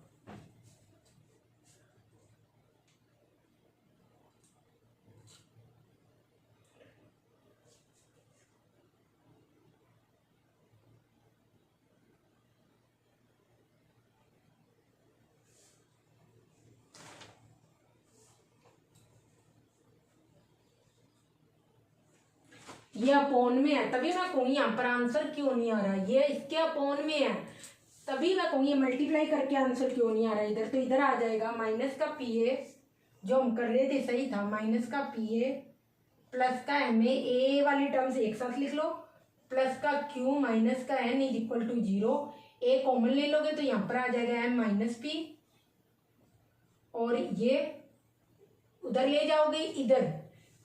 ये अपोन में है, तभी मैं कहूँगी यहाँ पर आंसर क्यों नहीं आ रहा, ये इसके अपोन में है, तभी मैं कहूँगी मल्टीप्लाई करके आंसर क्यों नहीं आ रहा इधर। तो इधर आ जाएगा माइनस का पी ए, जो हम कर रहे थे सही था, माइनस का पी ए प्लस का एम ए वाली टर्म्स एक साथ लिख लो, प्लस का क्यू माइनस का n is equal to 0, a common ले लोगे तो यहाँ पर आ जाएगा एम माइनस पी, और ये उधर ले जाओगे इधर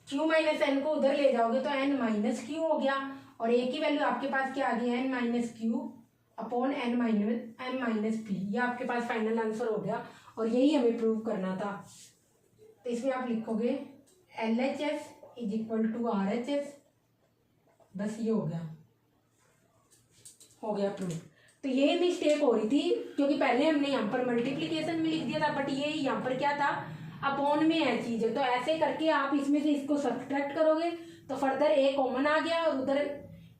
क्यू माइनस एन को उधर ले जाओगे तो एन माइनस क्यू हो गया, और ए की वैल्यू आपके पास क्या आ गई, n minus q upon n minus p, ये आपके पास फाइनल आंसर हो गया, और यही हमें प्रूव करना था। तो इसमें आप लिखोगे LHS is equal to RHS, बस ये हो गया प्रूव। तो ये मिस्टेक हो रही थी क्योंकि पहले हमने यहाँ पर मल्टीप्लीकेशन में लिख दिया था, बट ये यहाँ पर क्या था, अपॉन में है चीज, तो ऐसे करके आप इसमें से इसको सब्ट्रैक्ट करोगे तो फर्दर ए कॉमन आ गया, और उधर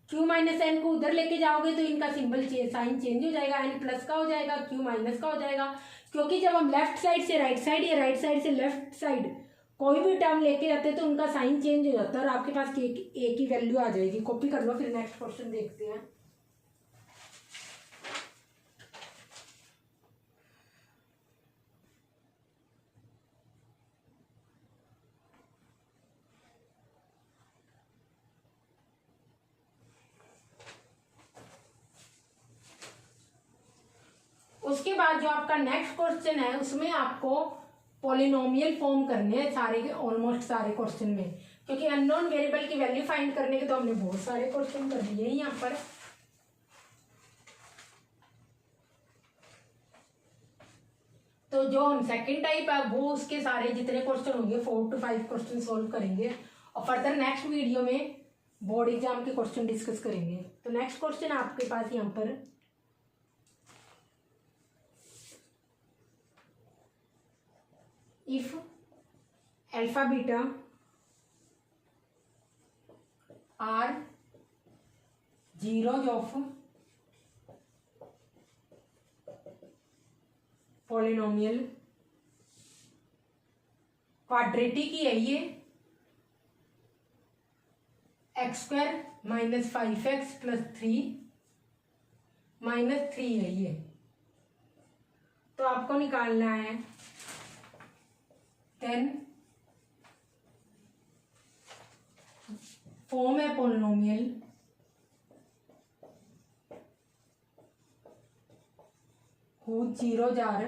क्यू माइनस एन को उधर लेके जाओगे तो इनका सिंबल साइन चेंज हो जाएगा, एन प्लस का हो जाएगा, क्यू माइनस का हो जाएगा, क्योंकि जब हम लेफ्ट साइड से राइट साइड या राइट साइड से लेफ्ट साइड कोई भी टर्म लेके जाते हैं तो उनका साइन चेंज हो जाता है, और आपके पास ए की वैल्यू आ जाएगी। कॉपी कर लो, फिर नेक्स्ट क्वेश्चन देखते हैं। उसके बाद जो आपका नेक्स्ट क्वेश्चन है उसमें आपको पॉलिनोमियल फॉर्म करने हैं सारे के, ऑलमोस्ट सारे क्वेश्चन में, क्योंकि अननोन वेरिएबल की वैल्यू फाइंड करने के तो हमने बहुत सारे क्वेश्चन कर दिए हैं यहाँ पर। तो जो हम सेकंड टाइप है वो उसके सारे जितने क्वेश्चन होंगे 4 to 5 क्वेश्चन सॉल्व करेंगे, और फर्दर नेक्स्ट वीडियो में बोर्ड एग्जाम के क्वेश्चन डिस्कस करेंगे। तो नेक्स्ट क्वेश्चन आपके पास यहाँ पर if alpha beta are zeros of polynomial quadratic ही है ये, x square minus 5x plus 3 minus 3 है ये, तो आपको निकालना है 10 फॉर्म है polynomial whose zeros are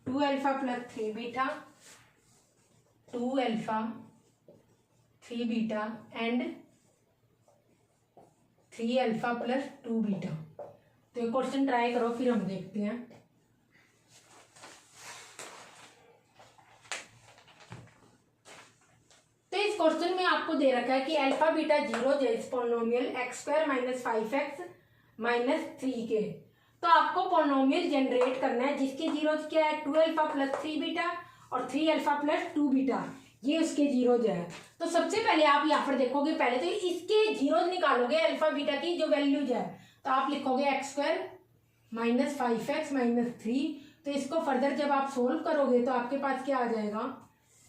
2 alpha plus 3 beta, 2 alpha 3 beta and 3 alpha plus 2 beta। तो ये क्वेश्चन ट्राई करो, फिर हम देखते हैं। तो इस क्वेश्चन में आपको दे रखा है कि alpha beta zero is polynomial x square minus 5x minus 3 के। तो आपको पॉलिनोमियल जनरेट करना है जिसके जीरो क्या है 2 अल्फा प्लस 3 बीटा और 3 अल्फा प्लस 2 बीटा, ये उसके जीरोज है। तो सबसे पहले आप यहाँ पर देखोगे, पहले तो इसके जीरोज निकालोगे अल्फा बीटा की जो वैल्यूज है। तो आप लिखोगे x square minus 5x minus 3। तो इसको फर्दर जब आप सोल्व करोगे तो आपके पास क्या आ जाएगा,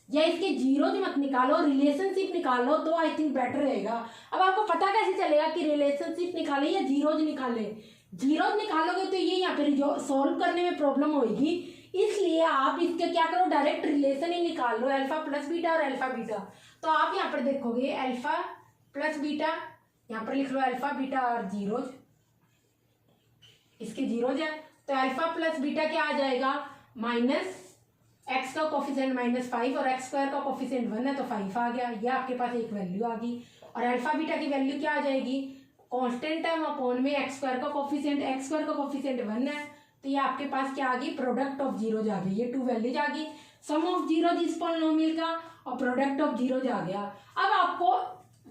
या इसके जीरोज मत निकालो, रिलेशनशिप निकालो तो आई थिंक बेटर रहेगा। अब आपको पता कैसे चलेगा कि रिलेशनशिप निकाले या जीरोज निकाले? जीरोज निकालोगे तो ये यहाँ पे सोल्व करने में प्रॉब्लम होगी, इसलिए आप इसके क्या करो, डायरेक्ट रिलेशन ही निकाल लो, अल्फा प्लस बीटा और अल्फा बीटा। तो आप यहाँ पर देखोगे अल्फा प्लस बीटा, यहाँ पर लिख लो अल्फा बीटा और जीरोज, इसके जीरोज है। तो अल्फा प्लस बीटा क्या आ जाएगा, माइनस एक्स का कोफिशिएंट -5 और एक्स स्क्वायर का कोफिशिएंट 1 है तो 5 आ गया, ये आपके पास एक वैल्यू आ गई। और अल्फा बीटा की वैल्यू क्या आ जाएगी, कांस्टेंट है अपॉन में एक्स स्क्वायर का कोफिशिएंट, एक्स स्क्वायर का कोफिशिएंट 1 है, तो ये आपके पास क्या आ गई, प्रोडक्ट ऑफ जीरोज आ गई। ये 2 वैल्यूज आ गई, सम ऑफ जीरोज इस पॉलिनोमियल का और प्रोडक्ट ऑफ जीरोज आ गया। अब आपको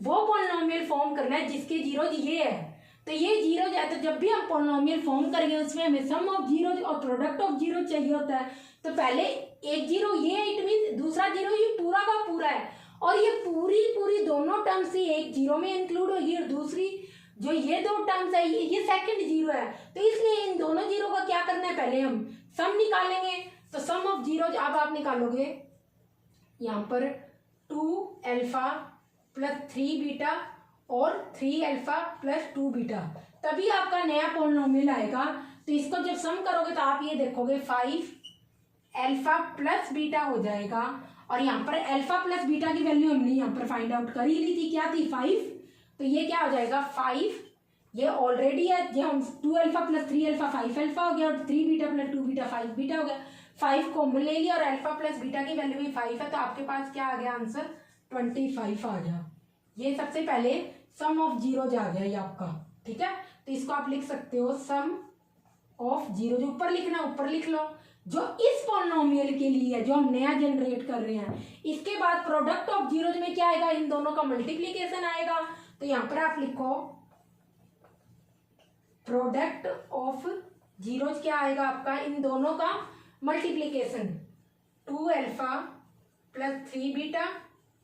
वो पॉलिनोमियल फॉर्म करना है जिसके जीरोज ये है। तो ये जीरोज है, तो जब भी हम पॉलिनोमियल फॉर्म करेंगे उसमें हमें सम ऑफ जीरोज और प्रोडक्ट ऑफ जीरोज चाहिए होता है। तो पहले एक जीरो ये, इट मीन दूसरा जीरो ये पूरा का पूरा है, और ये पूरी दोनों टर्म्स ही एक जीरो में इंक्लूड होगी, और दूसरी जो ये 2 टर्म्स है ये सेकंड जीरो है। तो इसलिए इन दोनों जीरो का क्या करना है, पहले हम सम निकालेंगे। तो सम ऑफ जीरोज अब आप निकालोगे यहाँ पर 2 अल्फा प्लस 3 बीटा और 3 अल्फा प्लस 2 बीटा, तभी आपका नया पॉलिनोमियल आएगा। तो इसको जब सम करोगे तो आप ये देखोगे 5 अल्फा प्लस बीटा हो जाएगा, और यहाँ पर अल्फा प्लस बीटा की वैल्यू हमने यहाँ पर फाइंड आउट कर ही ली थी, क्या थी 5। तो ये क्या हो जाएगा 5, ये ऑलरेडी है, जो हम 2 अल्फा प्लस 3 अल्फा 5 अल्फा हो गया, और 3 बीटा प्लस 2 बीटा 5 बीटा हो गया। 5 कॉमन ले लिया और अल्फा प्लस बीटा की वैल्यू भी 5 है, तो आपके पास क्या आ गया आंसर 25 आ गया। ये सबसे पहले सम ऑफ जीरोज आ गया ये आपका, ठीक है। तो इसको आप लिख सकते हो सम ऑफ जीरो, जो ऊपर लिखना ऊपर लिख लो, जो इस पॉलिनोमियल के लिए है जो हम नया जनरेट कर रहे हैं। इसके बाद प्रोडक्ट ऑफ जीरोज में क्या आएगा, इन दोनों का मल्टीप्लीकेशन आएगा। तो यहाँ पर आप लिखो प्रोडक्ट ऑफ जीरोज क्या आएगा आपका, इन दोनों का मल्टीप्लीकेशन, 2 अल्फा प्लस 3 बीटा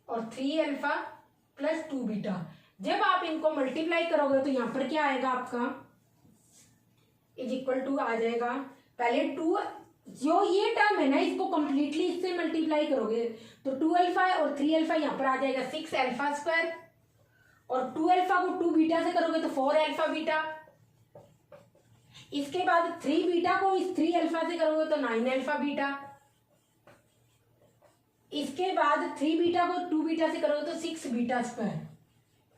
और 3 अल्फा प्लस 2 बीटा। जब आप इनको मल्टीप्लाई करोगे तो यहाँ पर क्या आएगा आपका, इज इक्वल टू आ जाएगा, पहले 2 जो ये टर्म है ना इसको कंप्लीटली इससे मल्टीप्लाई करोगे तो 2 अल्फा और 3 अल्फा यहाँ पर आ जाएगा 6 अल्फा स्क्वायर, और 2 अल्फा को 2 बीटा से करोगे तो 4 अल्फा बीटा। इसके बाद 3 बीटा को इस 3 अल्फा से करोगे तो 9 अल्फा बीटा। इसके बाद 3 बीटा को 2 बीटा से करोगे तो 6 बीटा स्क्वायर,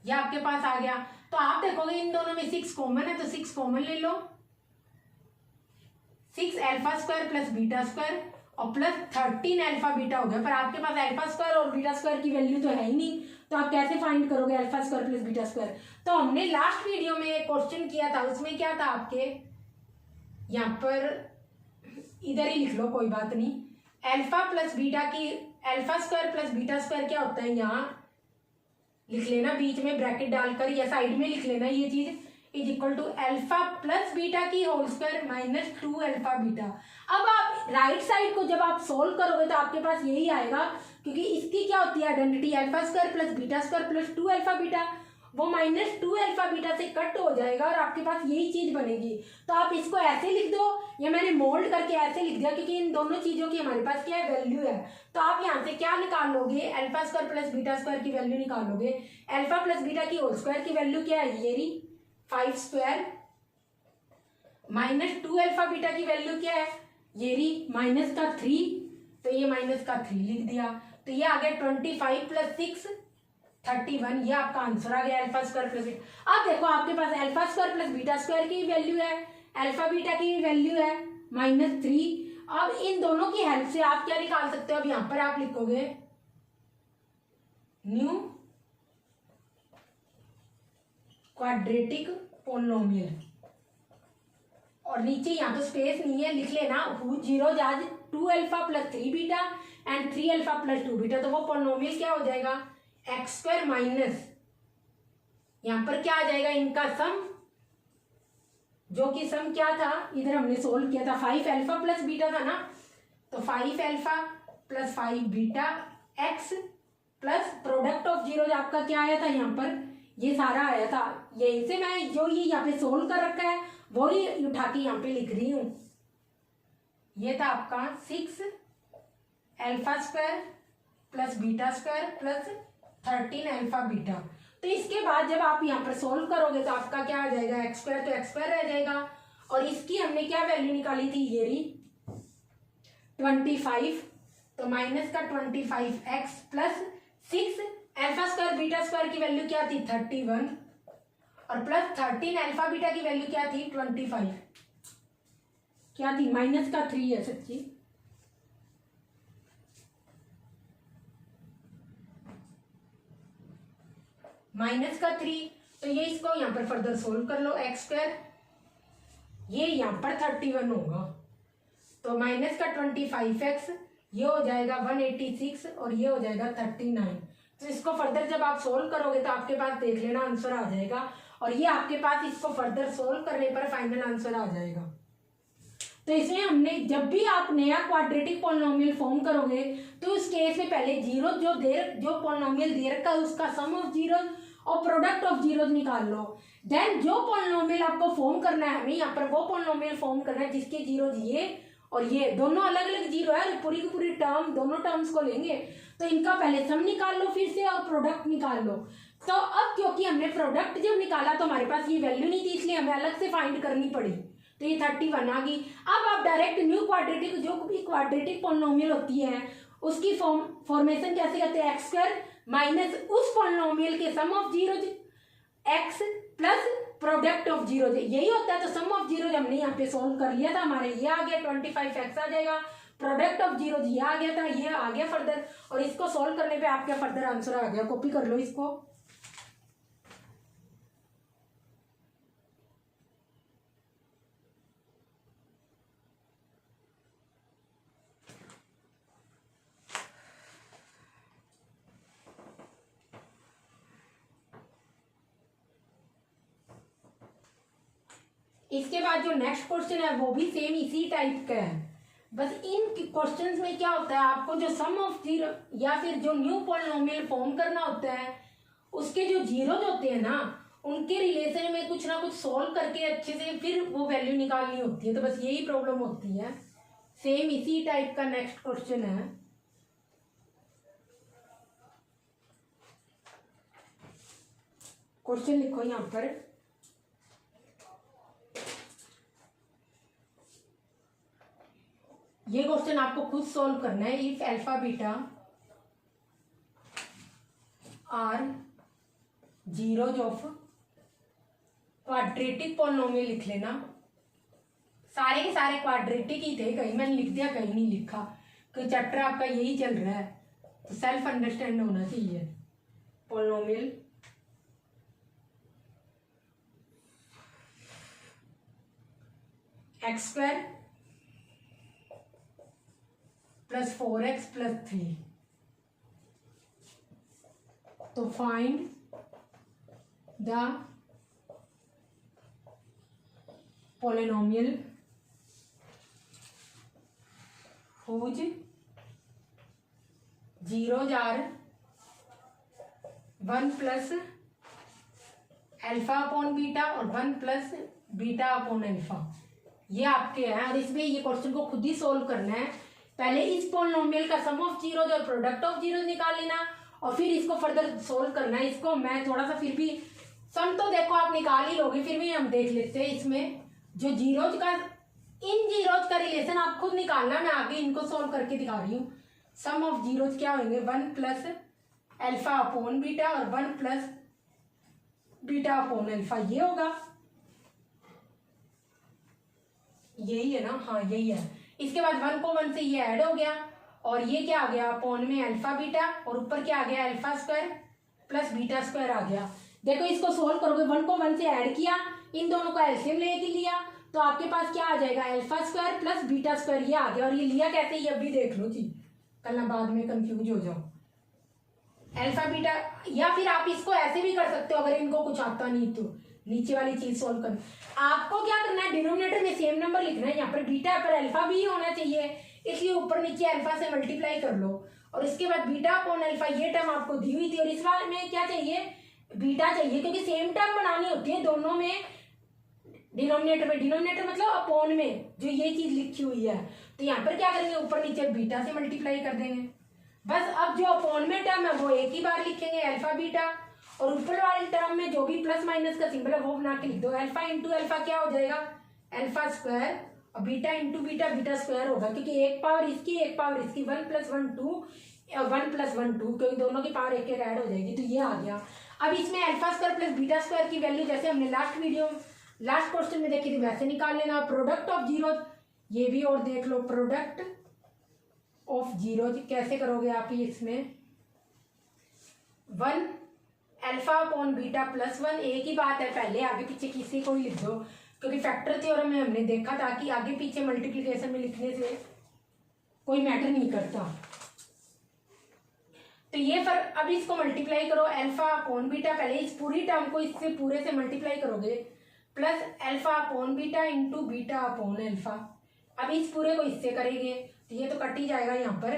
यह आपके पास आ गया। तो आप देखोगे इन दोनों में 6 कॉमन है, तो 6 कॉमन ले लो, 6 alpha square plus beta square और प्लस 13 अल्फा बीटा हो गया। पर आपके पास अल्फा स्क्वायर और बीटा स्क्वायर की वैल्यू तो है ही नहीं, तो आप कैसे फाइंड करोगे alpha square plus beta square. तो हमने लास्ट वीडियो में एक क्वेश्चन किया था, उसमें क्या था आपके यहाँ पर इधर ही लिख लो कोई बात नहीं, अल्फा प्लस बीटा की alpha square plus beta square क्या होता है, यहाँ लिख लेना बीच में ब्रैकेट डालकर या साइड में लिख लेना ये चीज, is equal to alpha plus beta की whole square minus 2 alpha beta. अब आप राइट साइड को जब आप सोल्व करोगे तो आपके पास यही आएगा, क्योंकि इसकी क्या होती है identity, alpha square plus beta square plus 2 alpha beta, वो माइनस 2 अल्फा बीटा से कट हो जाएगा और आपके पास यही चीज बनेगी। तो आप इसको ऐसे लिख दो, या मैंने मोल्ड करके ऐसे लिख दिया क्योंकि इन दोनों चीजों की हमारे पास क्या है वैल्यू है। तो आप यहाँ से क्या निकाल लोगे, alpha square plus beta square की वैल्यू निकाल लोगे। अल्फा प्लस बीटा की होल स्क्वायर की वैल्यू क्या है, ये रही 5 स्क्वायर, माइनस 2 अल्फा बीटा की वैल्यू क्या है, ये रही माइनस का 3, तो ये माइनस का 3 लिख दिया। तो ये आ गया 25 प्लस 6 31, ये आपका आंसर आ गया अल्फा स्क्वायर प्लस बीटा। अब देखो आपके पास alpha square plus beta square की वैल्यू है, अल्फा बीटा की वैल्यू है -3। अब इन दोनों की हेल्प से आप क्या निकाल सकते हो, अब यहां पर आप लिखोगे न्यू क्वाड्रेटिक पोलिनोमियल, और नीचे यहाँ तो स्पेस नहीं है, लिख लेना जीरो जाज 2 alpha plus 3 beta and 3 alpha plus 2 beta. तो वो पोलिनोमियल क्या हो जाएगा, एक्स स्क्वायर माइनस यहाँ पर क्या आ जाएगा, इनका सम, जो कि सम क्या था, इधर हमने सोल्व किया था 5 अल्फा प्लस बीटा था ना, तो 5 alpha plus 5 beta x plus product of zero आपका क्या आया था यहाँ पर, ये सारा आया था। यहीं से मैं जो ये यहाँ पे सोल्व कर रखा है वो ही उठा के यहाँ पे लिख रही हूँ। ये था आपका 6 alpha square plus beta square plus 13 alpha beta. तो इसके बाद जब आप यहाँ पर सोल्व करोगे तो आपका क्या आ जाएगा, एक्स स्क्वायर, तो एक्स स्क्वायर रह जाएगा, और इसकी हमने क्या वैल्यू निकाली थी, ये रही 25, तो माइनस का 25x plus 6 alpha square beta square की वैल्यू क्या थी 31, और प्लस 13 अल्फा बीटा की वैल्यू क्या थी 25, क्या थी माइनस का 3 है सच्ची, माइनस का 3। तो ये इसको यहाँ पर फर्दर सोल्व कर लो, एक्स स्क्वायर, ये यहाँ पर 31 होगा, तो माइनस का 25x, ये हो जाएगा 186 और ये हो जाएगा 39। तो इसको फर्दर जब आप सोल्व करोगे तो आपके पास देख लेना आंसर आ जाएगा, और ये आपके पास इसको फर्दर सोल्व करने पर फाइनल आंसर आ जाएगा। तो इसमें हमने जब भी आप नया क्वाड्रेटिक पोलिनोमियल फॉर्म करोगे तो उस केस में पहले जीरो जो पोलिनोमियल दे रखा है उसका सम ऑफ जीरोज और प्रोडक्ट ऑफ जीरोज निकाल लो। देन जो पोलिनोमियल आपको फॉर्म करना है, हमें यहाँ पर वो पोलिनोमियल फॉर्म करना है जिसके जीरोज ये और ये दोनों अलग अलग जीरो है, पूरी की पूरी टर्म दोनों टर्म्स को लेंगे, तो इनका पहले सम निकाल लो फिर से और प्रोडक्ट निकाल लो। तो अब क्योंकि हमने प्रोडक्ट जब निकाला तो हमारे पास ये वैल्यू नहीं थी, इसलिए हमें अलग से फाइंड करनी पड़ी, तो ये 31 आ गई। अब आप डायरेक्ट न्यू क्वाड्रेटिक, जो भी क्वाड्रेटिक पोलिनोमियल होती है उसकी फॉर्मेशन कैसे करते हैं, एक्स स्क्वायर माइनस उस पोलिनोमियल के sum of zero x plus product of zero, यही होता है। तो सम ऑफ जीरो हमने यहाँ पे सोल्व कर लिया था, हमारे ये आ गया 25x आ जाएगा, प्रोडक्ट ऑफ जीरो ये आ गया था, ये आ गया फर्दर, और इसको सोल्व करने पे आपका फर्दर आंसर आ गया। कॉपी कर लो इसको। इसके बाद जो नेक्स्ट क्वेश्चन है वो भी सेम इसी टाइप का है, बस इन क्वेश्चंस में क्या होता है, आपको जो सम ऑफ जीरो या फिर जो न्यू पोलिनोमियल फॉर्म करना होता है उसके जो जीरोज होते हैं ना, उनके रिलेशन में कुछ ना कुछ सोल्व करके अच्छे से फिर वो वैल्यू निकालनी होती है। तो बस यही प्रॉब्लम होती है। सेम इसी टाइप का नेक्स्ट क्वेश्चन है। क्वेश्चन लिखो यहाँ पर, ये क्वेश्चन आपको खुद सॉल्व करना है। If alpha beta are zeros of quadratic polynomial लिख लेना। सारे के सारे क्वाड्रेटिक ही थे, कहीं मैंने लिख दिया कहीं नहीं लिखा, कोई चैप्टर आपका यही चल रहा है, तो सेल्फ अंडरस्टैंड होना चाहिए। Polynomial x square plus 4x plus 3, तो find the polynomial whose zeros are 1 plus alpha upon beta और 1 प्लस बीटा अपॉन अल्फा। ये आपके हैं, और इसमें ये क्वेश्चन को खुद ही सोल्व करना है। पहले इस पोलिनोमियल का सम ऑफ जीरोज और प्रोडक्ट ऑफ जीरोज निकाल लेना, और फिर इसको फर्दर सोल्व करना है। इसको मैं थोड़ा सा फिर भी सम तो देखो आप निकाल ही लोगे, फिर भी हम देख लेते हैं। इसमें जो जीरोज का, इन जीरोज का रिलेशन आप खुद निकालना, मैं आगे इनको सोल्व करके दिखा रही हूँ। सम ऑफ जीरोज क्या होंगे, 1 प्लस अल्फा अपॉन बीटा और 1 प्लस बीटा अपॉन अल्फा, ये होगा, यही है ना, हाँ यही है। इसके बाद 1 को 1 से ये ऐड हो गया और ये क्या आ गया अपॉन में अल्फा बीटा और ऊपर क्या आ गया alpha square plus beta square आ गया। देखो इसको सोल्व करोगे, 1 को 1 से ऐड किया, इन दोनों का एलसीएम लेके लिया तो आपके पास क्या आ जाएगा alpha square plus beta square, ये आ गया। और ये लिया कैसे, ये अभी देख लो जी, कल ना बाद में कंफ्यूज हो जाओ। अल्फा बीटा, या फिर आप इसको ऐसे भी कर सकते हो अगर इनको कुछ आता नहीं तो, नीचे वाली चीज सोल्व करना। आपको क्या करना है, डिनोमिनेटर में सेम नंबर लिखना है, यहाँ पर बीटा पर अल्फा भी होना चाहिए, इसलिए ऊपर नीचे अल्फा से मल्टीप्लाई कर लो और इसके बाद बीटा अपॉन अल्फा, ये टर्म आपको दी हुई थी और इस बार में क्या चाहिए, बीटा चाहिए, क्योंकि सेम टर्म बनानी होती है दोनों में, डिनोमिनेटर में, डिनोमिनेटर मतलब अपॉन में जो ये चीज लिखी हुई है। तो यहाँ पर क्या करेंगे, ऊपर नीचे बीटा से मल्टीप्लाई कर देंगे बस। अब जो अपॉन में टर्म है वो एक ही बार लिखेंगे अल्फा बीटा, और ऊपर वाले टर्म में जो भी प्लस माइनस का सिंबल है वो बना के लिख दो। अल्फा इंटू अल्फा क्या हो जाएगा अल्फा स्क्वायर और beta into beta beta square होगा, क्योंकि एक पावर इसकी एक पावर इसकी, 1 + 1 2 1 + 1 2, क्योंकि दोनों की पावर एक एक ऐड हो जाएगी, तो ये आ गया। अब इसमें alpha square plus beta square की वैल्यू जैसे हमने लास्ट क्वेश्चन में देखी थी वैसे निकाल लेना। प्रोडक्ट ऑफ जीरो, ये भी और देख लो, प्रोडक्ट ऑफ जीरो कैसे करोगे आप, इसमें 1 अल्फा अपॉन बीटा प्लस 1, एक ही बात है, पहले आगे पीछे किसी को ही लिख दो, क्योंकि फैक्टर थ्योरम में हमने देखा था कि आगे पीछे मल्टीप्लिकेशन में लिखने से कोई मैटर नहीं करता। तो ये अब इसको मल्टीप्लाई करो, अल्फा अपॉन बीटा, पहले इस पूरी टर्म को इससे पूरे से मल्टीप्लाई करोगे, plus alpha upon beta into beta upon alpha. अब इस पूरे को इससे करेंगे तो ये तो कट ही जाएगा यहाँ पर।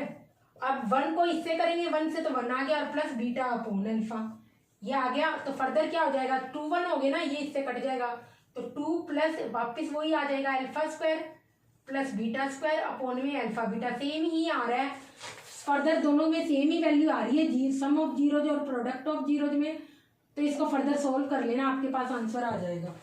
अब 1 को इससे करेंगे, 1 से तो 1 आ गया, और प्लस बीटा अपॉन अल्फा ये आ गया। तो फर्दर क्या हो जाएगा, 2 1 हो गए ना, ये इससे कट जाएगा, तो 2 प्लस वापिस वही आ जाएगा alpha square plus beta square upon में अल्फा बीटा, सेम ही आ रहा है। फर्दर दोनों में सेम ही वैल्यू आ रही है, सम ऑफ जीरोज और प्रोडक्ट ऑफ जीरोज में, तो इसको फर्दर सोल्व कर लेना, आपके पास आंसर आ जाएगा।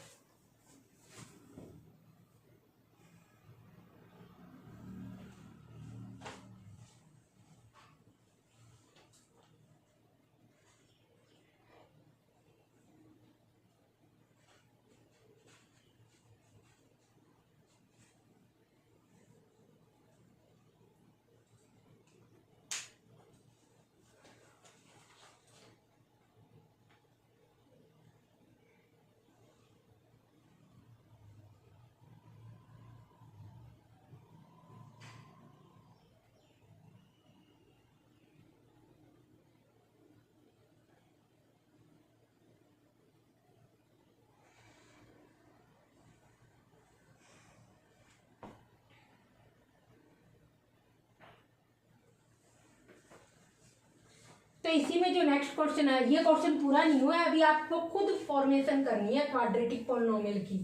तो इसी में जो नेक्स्ट क्वेश्चन है, ये क्वेश्चन पूरा नहीं हुआ है, अभी आपको खुद फॉर्मेशन करनी है क्वाड्रेटिक पॉलिनोमियल की।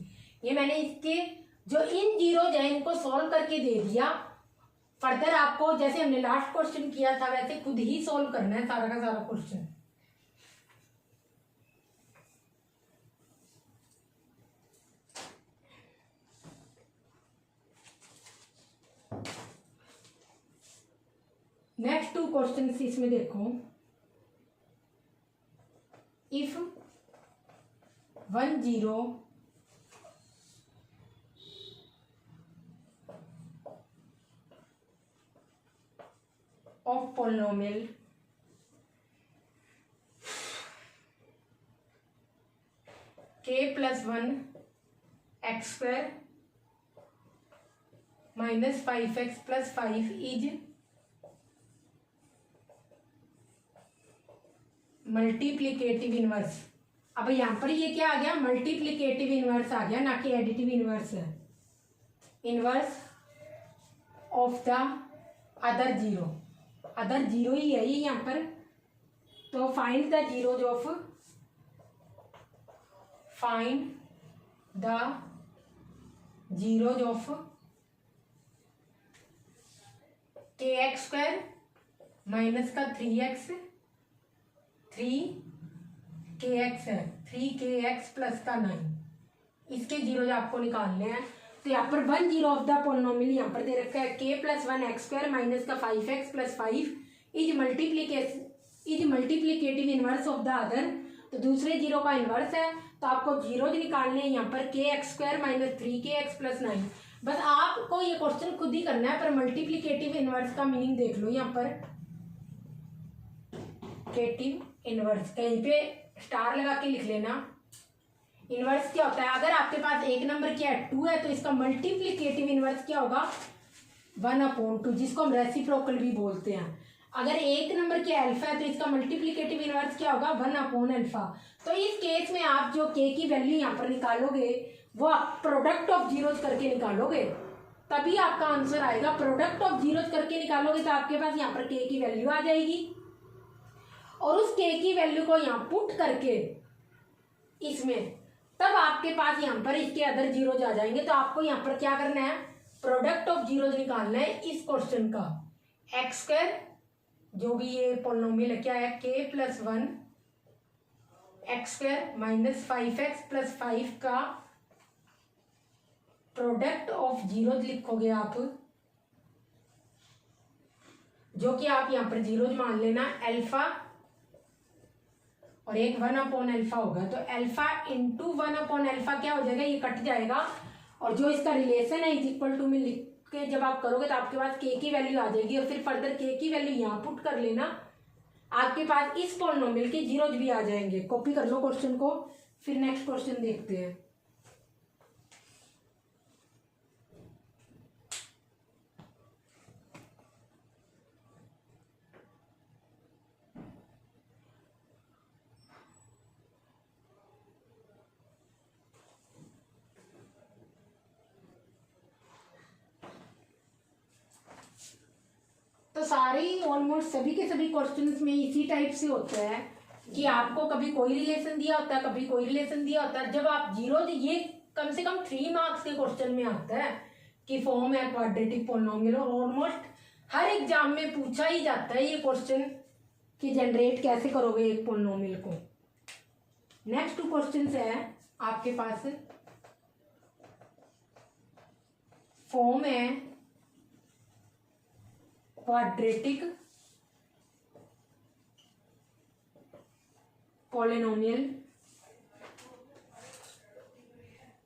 ये मैंने इसके जो इन जीरोज है इनको सॉल्व करके दे दिया, फर्दर आपको जैसे हमने लास्ट क्वेश्चन किया था वैसे खुद ही सॉल्व करना है सारा का सारा क्वेश्चन। नेक्स्ट 2 क्वेश्चन इसमें देखो, if 1 0 of polynomial k + 1 x² minus 5x + 5 is multiplicative inverse. अब यहाँ पर ये क्या आ गया, मल्टीप्लीकेटिव इनवर्स आ गया, ना कि एडिटिव इनवर्स है, inverse of the other zero, other zero ही है ये यहाँ पर। तो find the zeros of, find the zeros of kx² minus का 3x 3kx है, 3kx प्लस का 9, इसके जीरोज आपको निकालने हैं। तो यहाँ पर 1 0 ऑफ द पॉलिनोमियल यहाँ पर दे रखा है k + 1 x² माइनस का 5x + 5 is is multiplicative inverse of the other, तो दूसरे जीरो का इनवर्स है, तो आपको जीरो निकालने हैं यहाँ पर के x square minus 3kx plus 9। बस आपको ये क्वेश्चन खुद ही करना है, पर मल्टीप्लीकेटिव इनवर्स का मीनिंग देख लो यहाँ पर, केटिव इनवर्स कहीं पे स्टार लगा के लिख लेना। इनवर्स क्या होता है, अगर आपके पास एक नंबर क्या है 2 है, तो इसका मल्टीप्लीकेटिव इनवर्स क्या होगा 1/2, जिसको हम रेसिप्रोकल भी बोलते हैं। अगर एक नंबर क्या अल्फा है, तो इसका मल्टीप्लीकेटिव इनवर्स क्या होगा 1/अल्फा। तो इस केस में आप जो के की वैल्यू यहाँ पर निकालोगे वो आप प्रोडक्ट ऑफ जीरोज करके निकालोगे, तभी आपका आंसर आएगा। प्रोडक्ट ऑफ जीरोज करके निकालोगे तो आपके पास यहाँ पर के की वैल्यू आ जाएगी, और उस के की वैल्यू को यहाँ पुट करके इसमें, तब आपके पास यहाँ पर इसके अदर जीरोज आ जाएंगे। तो आपको यहाँ पर क्या करना है, प्रोडक्ट ऑफ जीरोज निकालना है इस क्वेश्चन का। एक्स स्क्वायर जो भी ये पोलिनोमियल है क्या है, के plus 1 x square minus 5x plus 5 का प्रोडक्ट ऑफ जीरोज लिखोगे आप, जो कि आप यहाँ पर जीरोज मान लेना अल्फा, और एक 1/अल्फा होगा। तो अल्फा इंटू 1/अल्फा क्या हो जाएगा, ये कट जाएगा, और जो इसका रिलेशन है इज इक्वल टू में लिख के जब आप करोगे तो आपके पास के की वैल्यू आ जाएगी, और फिर फर्दर के की वैल्यू यहाँ पुट कर लेना, आपके पास इस पॉलिनोमियल के जीरोज भी आ जाएंगे। कॉपी कर लो क्वेश्चन को, फिर नेक्स्ट क्वेश्चन देखते हैं। तो सारी ऑलमोस्ट सभी के सभी क्वेश्चंस में इसी टाइप से होता है कि आपको कभी कोई रिलेशन दिया होता है, कभी कोई रिलेशन दिया होता है। जब आप जीरो, ये कम से कम 3 मार्क्स के क्वेश्चन में आता है कि फॉर्म है क्वाड्रेटिक पोलिनोमियल, और ऑलमोस्ट हर एग्जाम में पूछा ही जाता है ये क्वेश्चन कि जनरेट कैसे करोगे एक पोलिनोमियल को। नेक्स्ट 2 क्वेश्चन है आपके पास, फॉर्म है quadratic polynomial,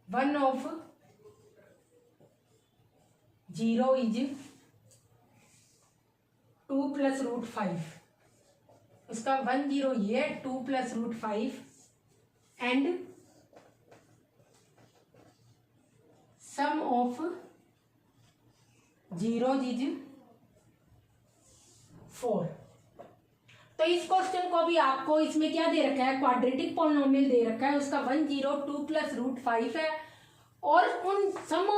one of 0 is 2 plus root 5, उसका 1 0 ये 2 plus root 5 and sum of zeros is 4। तो इस क्वेश्चन को भी आपको इसमें क्या दे रखा है, क्वाड्रेटिक पॉलिनोमियल दे रखा है, उसका 1 0 2 प्लस रूट 5 है, और उन सम,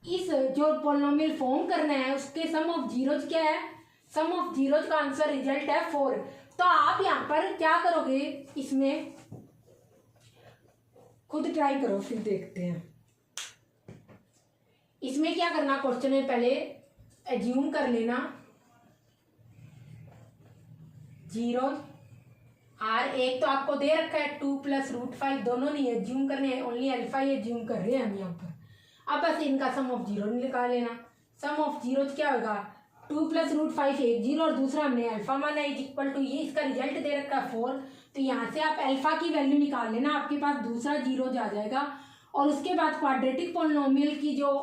इस जो पॉलिनोमियल फॉर्म करना है उसके सम ऑफ जीरोज क्या है, सम ऑफ जीरोज का आंसर रिजल्ट है 4। तो आप यहाँ पर क्या करोगे, इसमें खुद ट्राई करो फिर देखते हैं। इसमें क्या करना, क्वेश्चन में पहले एज्यूम कर लेना जीरो आर, एक तो आपको दे रखा है 2 प्लस रूट 5, दोनों नहीं एज्यूम करने हैं, ओनली अल्फा ही एज्यूम कर रहे हैं हम यहाँ पर। अब बस इनका सम ऑफ जीरो निकाल लेना। सम ऑफ जीरो क्या होगा, 2 प्लस रूट 5 एक जीरो, और दूसरा हमने अल्फा माना इज इक्वल टू, ये इसका रिजल्ट दे रखा है 4। तो यहाँ से आप अल्फा की वैल्यू निकाल लेना, आपके पास दूसरा जीरो आ जाएगा। और उसके बाद क्वाड्रेटिक पॉलिनोमियल की जो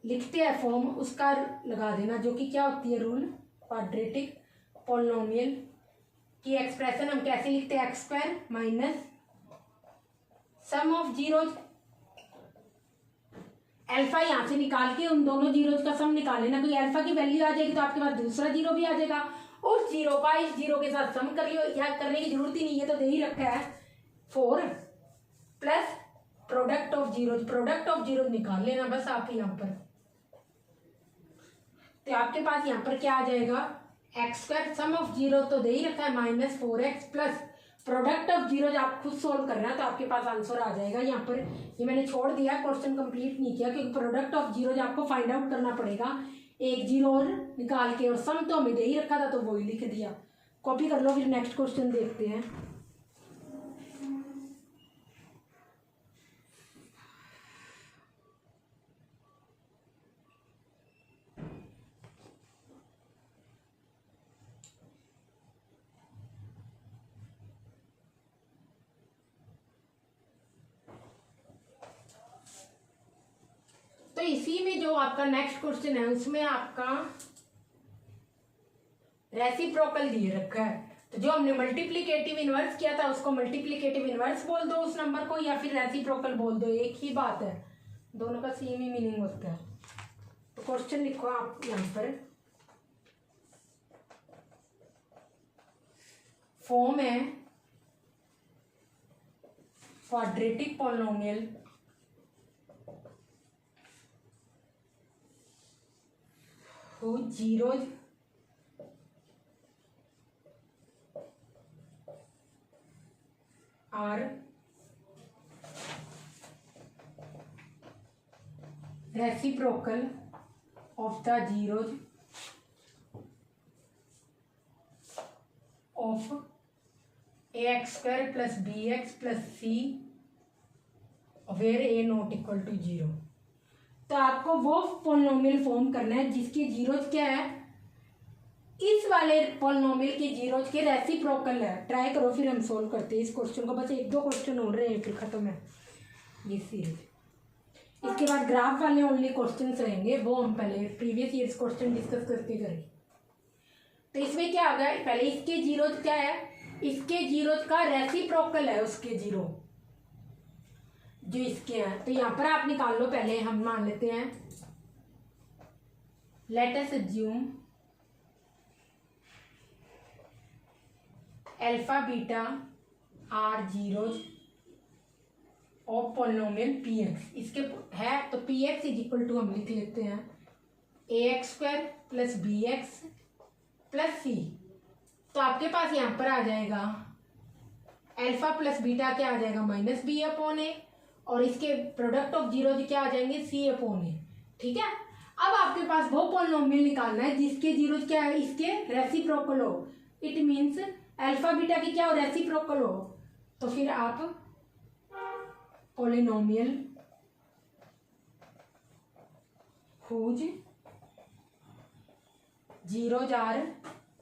लिखते हैं फॉर्म उसका लगा देना, जो कि क्या होती है रूल, क्वाड्रेटिक पॉलिनोमियल की एक्सप्रेशन हम कैसे लिखते हैं, x square minus sum of zeros, alpha यहाँ से निकाल के उन दोनों जीरोज का सम निकाल लेना, क्योंकि अल्फा की वैल्यू आ जाएगी तो आपके पास दूसरा जीरो भी आ जाएगा, उस जीरो का इस जीरो के साथ सम कर लियो, या करने की जरूरत ही नहीं है, तो दे ही रखा है 4 plus product of zeros, product of zeros निकाल लेना बस आप यहाँ पर। तो आपके पास यहाँ पर क्या आ जाएगा, x square, sum of zero तो दे ही रखा है minus 4x plus product of zero, आप खुद सोल्व कर रहे हैं तो आपके पास आंसर आ जाएगा। यहाँ पर ये मैंने छोड़ दिया, क्वेश्चन कंप्लीट नहीं किया, क्योंकि प्रोडक्ट ऑफ जीरो आपको फाइंड आउट करना पड़ेगा, एक जीरो और निकाल के, और सम तो हमें दे ही रखा था तो वही लिख दिया। कॉपी कर लो, फिर नेक्स्ट क्वेश्चन देखते हैं। इसी में जो आपका नेक्स्ट क्वेश्चन है उसमें आपका रेसिप्रोकल दिए रखा है। तो जो हमने मल्टीप्लिकेटिव इनवर्स किया था उसको मल्टीप्लिकेटिव इनवर्स बोल दो उस नंबर को, या फिर रेसिप्रोकल बोल दो, एक ही बात है, दोनों का सेम ही मीनिंग होता है। तो क्वेश्चन लिखो आप यहाँ पर, फॉर्म है quadratic polynomial whose zeros are reciprocal of the zeros of ax square plus bx plus c where a not equal to 0। तो आपको वो पॉलिनोमियल फॉर्म करना है जिसके जीरोज क्या है, इस वाले पॉलिनोमियल के जीरोज के रेसिप्रोकल है। ट्राई करो, फिर हम सोल्व करते हैं इस क्वेश्चन को। बस एक दो क्वेश्चन हो रहे हैं फिर खत्म है ये सीरीज। इसके बाद ग्राफ वाले ओनली क्वेश्चंस रहेंगे, वो हम पहले प्रीवियस ईयर्स क्वेश्चन डिस्कस करके करेंगे। तो इसमें क्या होगा, पहले इसके जीरोज क्या है, इसके जीरोज का रेसिप्रोकल है उसके जीरो जो इसके हैं। तो यहाँ पर आप निकाल लो, पहले हम मान लेते हैं, let us assume alpha beta are zeros of polynomial p x. इसके है तो p x is equal to हम लिख लेते हैं a x square plus b x plus c. तो आपके पास यहाँ पर आ जाएगा अल्फा प्लस बीटा क्या आ जाएगा माइनस बी अपॉन ए, और इसके प्रोडक्ट ऑफ जीरो क्या आ जाएंगे सी अपॉन ए। ठीक है, अब आपके पास वो पॉलिनोमियल निकालना है जिसके जीरो क्या है इसके रेसिप्रोकल हो। इट मीन्स अल्फा बीटा की क्या हो रेसिप्रोकल हो। तो फिर आप polynomial whose zeros are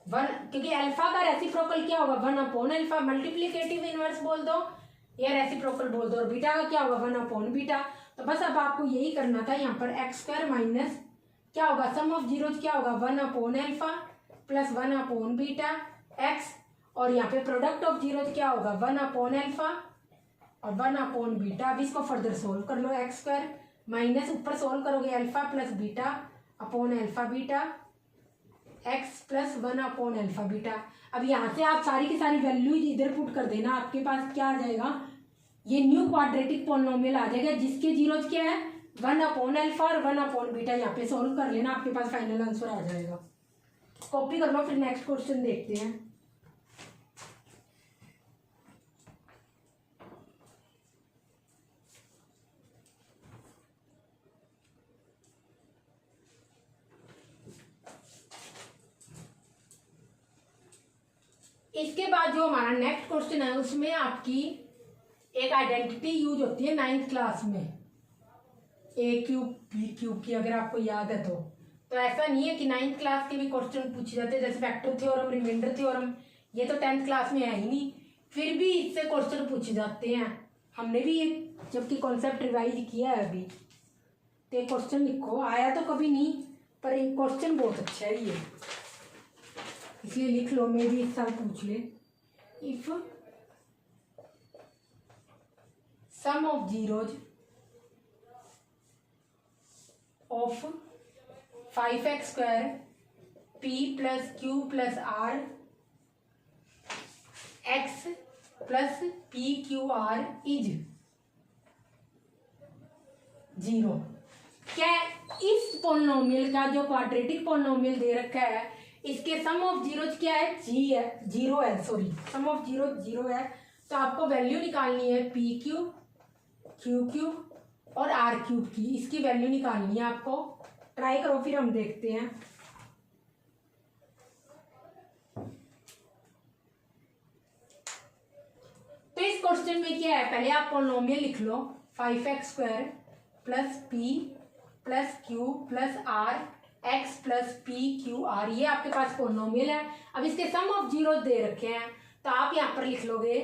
one, क्योंकि अल्फा का रेसिप्रोकल क्या होगा one upon alpha, multiplicative inverse बोल दो या रेसिप्रोकल बोल दो, और बीटा का क्या होगा वन अपॉन बीटा। तो बस अब आपको यही करना था, यहाँ पर एक्स स्क्वायर माइनस क्या होगा सम ऑफ जीरोज क्या होगा one upon alpha plus one upon beta x, और यहाँ पे प्रोडक्ट ऑफ जीरोज क्या होगा वन अपॉन अल्फा और वन अपॉन बीटा। अब इसको फर्दर सोल्व कर लो, एक्स स्क्वायर माइनस ऊपर सोल्व करोगे alpha plus beta upon alpha beta x plus one upon alpha beta. अब यहाँ से आप सारी की सारी वैल्यूज इधर पुट कर देना, आपके पास क्या आ जाएगा, ये न्यू क्वाड्रेटिक पॉलिनोमियल आ जाएगा जिसके जीरोज क्या है वन अपॉन अल्फा और वन अपॉन बीटा। यहाँ पे सोल्व कर लेना, आपके पास फाइनल आंसर आ जाएगा। कॉपी कर लो, फिर नेक्स्ट क्वेश्चन देखते हैं। इसके बाद जो हमारा नेक्स्ट क्वेश्चन है उसमें आपकी एक आइडेंटिटी यूज होती है 9th क्लास में, ए क्यूब बी क्यूब की, अगर आपको याद है तो ऐसा नहीं है कि 9th क्लास के भी क्वेश्चन पूछे जाते हैं, जैसे फैक्टर थ्योरम रिमाइंडर थ्योरम, ये तो 10th क्लास में है ही नहीं, फिर भी इससे क्वेश्चन पूछे जाते हैं। हमने भी ये जबकि कॉन्सेप्ट रिवाइज किया है अभी, तो क्वेश्चन लिखो, आया तो कभी नहीं पर ये क्वेश्चन बहुत अच्छा है ये, इसलिए लिख लो, मैं भी इस साल पूछ ले। If sum of zeros of 5x square p plus q plus r x plus p q r is 0। क्या इस पॉलिनोमियल का जो क्वाड्रेटिक पॉलिनोमियल दे रखा है इसके सम ऑफ जीरोज क्या है जीरो है, सॉरी सम ऑफ जीरो 0 है। तो आपको वैल्यू निकालनी है पी क्यूब क्यू क्यूब और आर क्यूब की, इसकी वैल्यू निकालनी है आपको। ट्राई करो, फिर हम देखते हैं। तो इस क्वेश्चन में क्या है, पहले आप पॉलिनोमियल लिख लो 5x square plus p plus q plus r x plus p q r, ये आपके पास पॉलिनोमियल है। अब इसके सम ऑफ जीरो दे रखे हैं, तो आप यहां पर लिख लोगे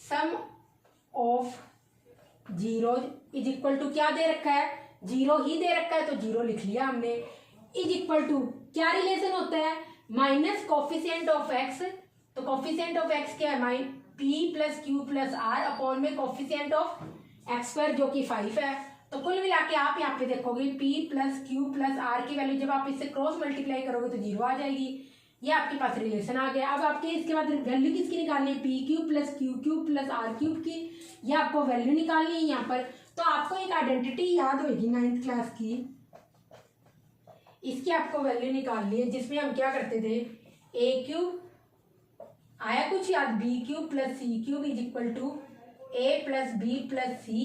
sum of zero is equal to क्या दे रखा है, जीरो ही दे रखा है तो जीरो लिख लिया हमने। इज इक्वल टू क्या रिलेशन होता है, माइनस कॉफिशिएंट ऑफ एक्स, तो कॉफिशिएंट ऑफ एक्स क्या है, p plus q plus r upon में कॉफिशिएंट ऑफ एक्स स्क्वायर जो कि 5 है। तो कुल मिला के आप यहाँ पे देखोगे p plus q plus r की वैल्यू जब आप इससे क्रॉस मल्टीप्लाई करोगे तो जीरो आ जाएगी। ये आपके पास रिलेशन आ गया। अब आपके इसके बाद वैल्यू किसकी निकालनी है, p cube plus q cube plus r cube की, ये आपको वैल्यू निकालनी है यहाँ पर। तो आपको एक आइडेंटिटी याद होगी 9th क्लास की, इसकी आपको वैल्यू निकालनी है जिसमें हम क्या करते थे, ए क्यूब आया कुछ याद, b cube plus c cube is equal to a plus b plus c,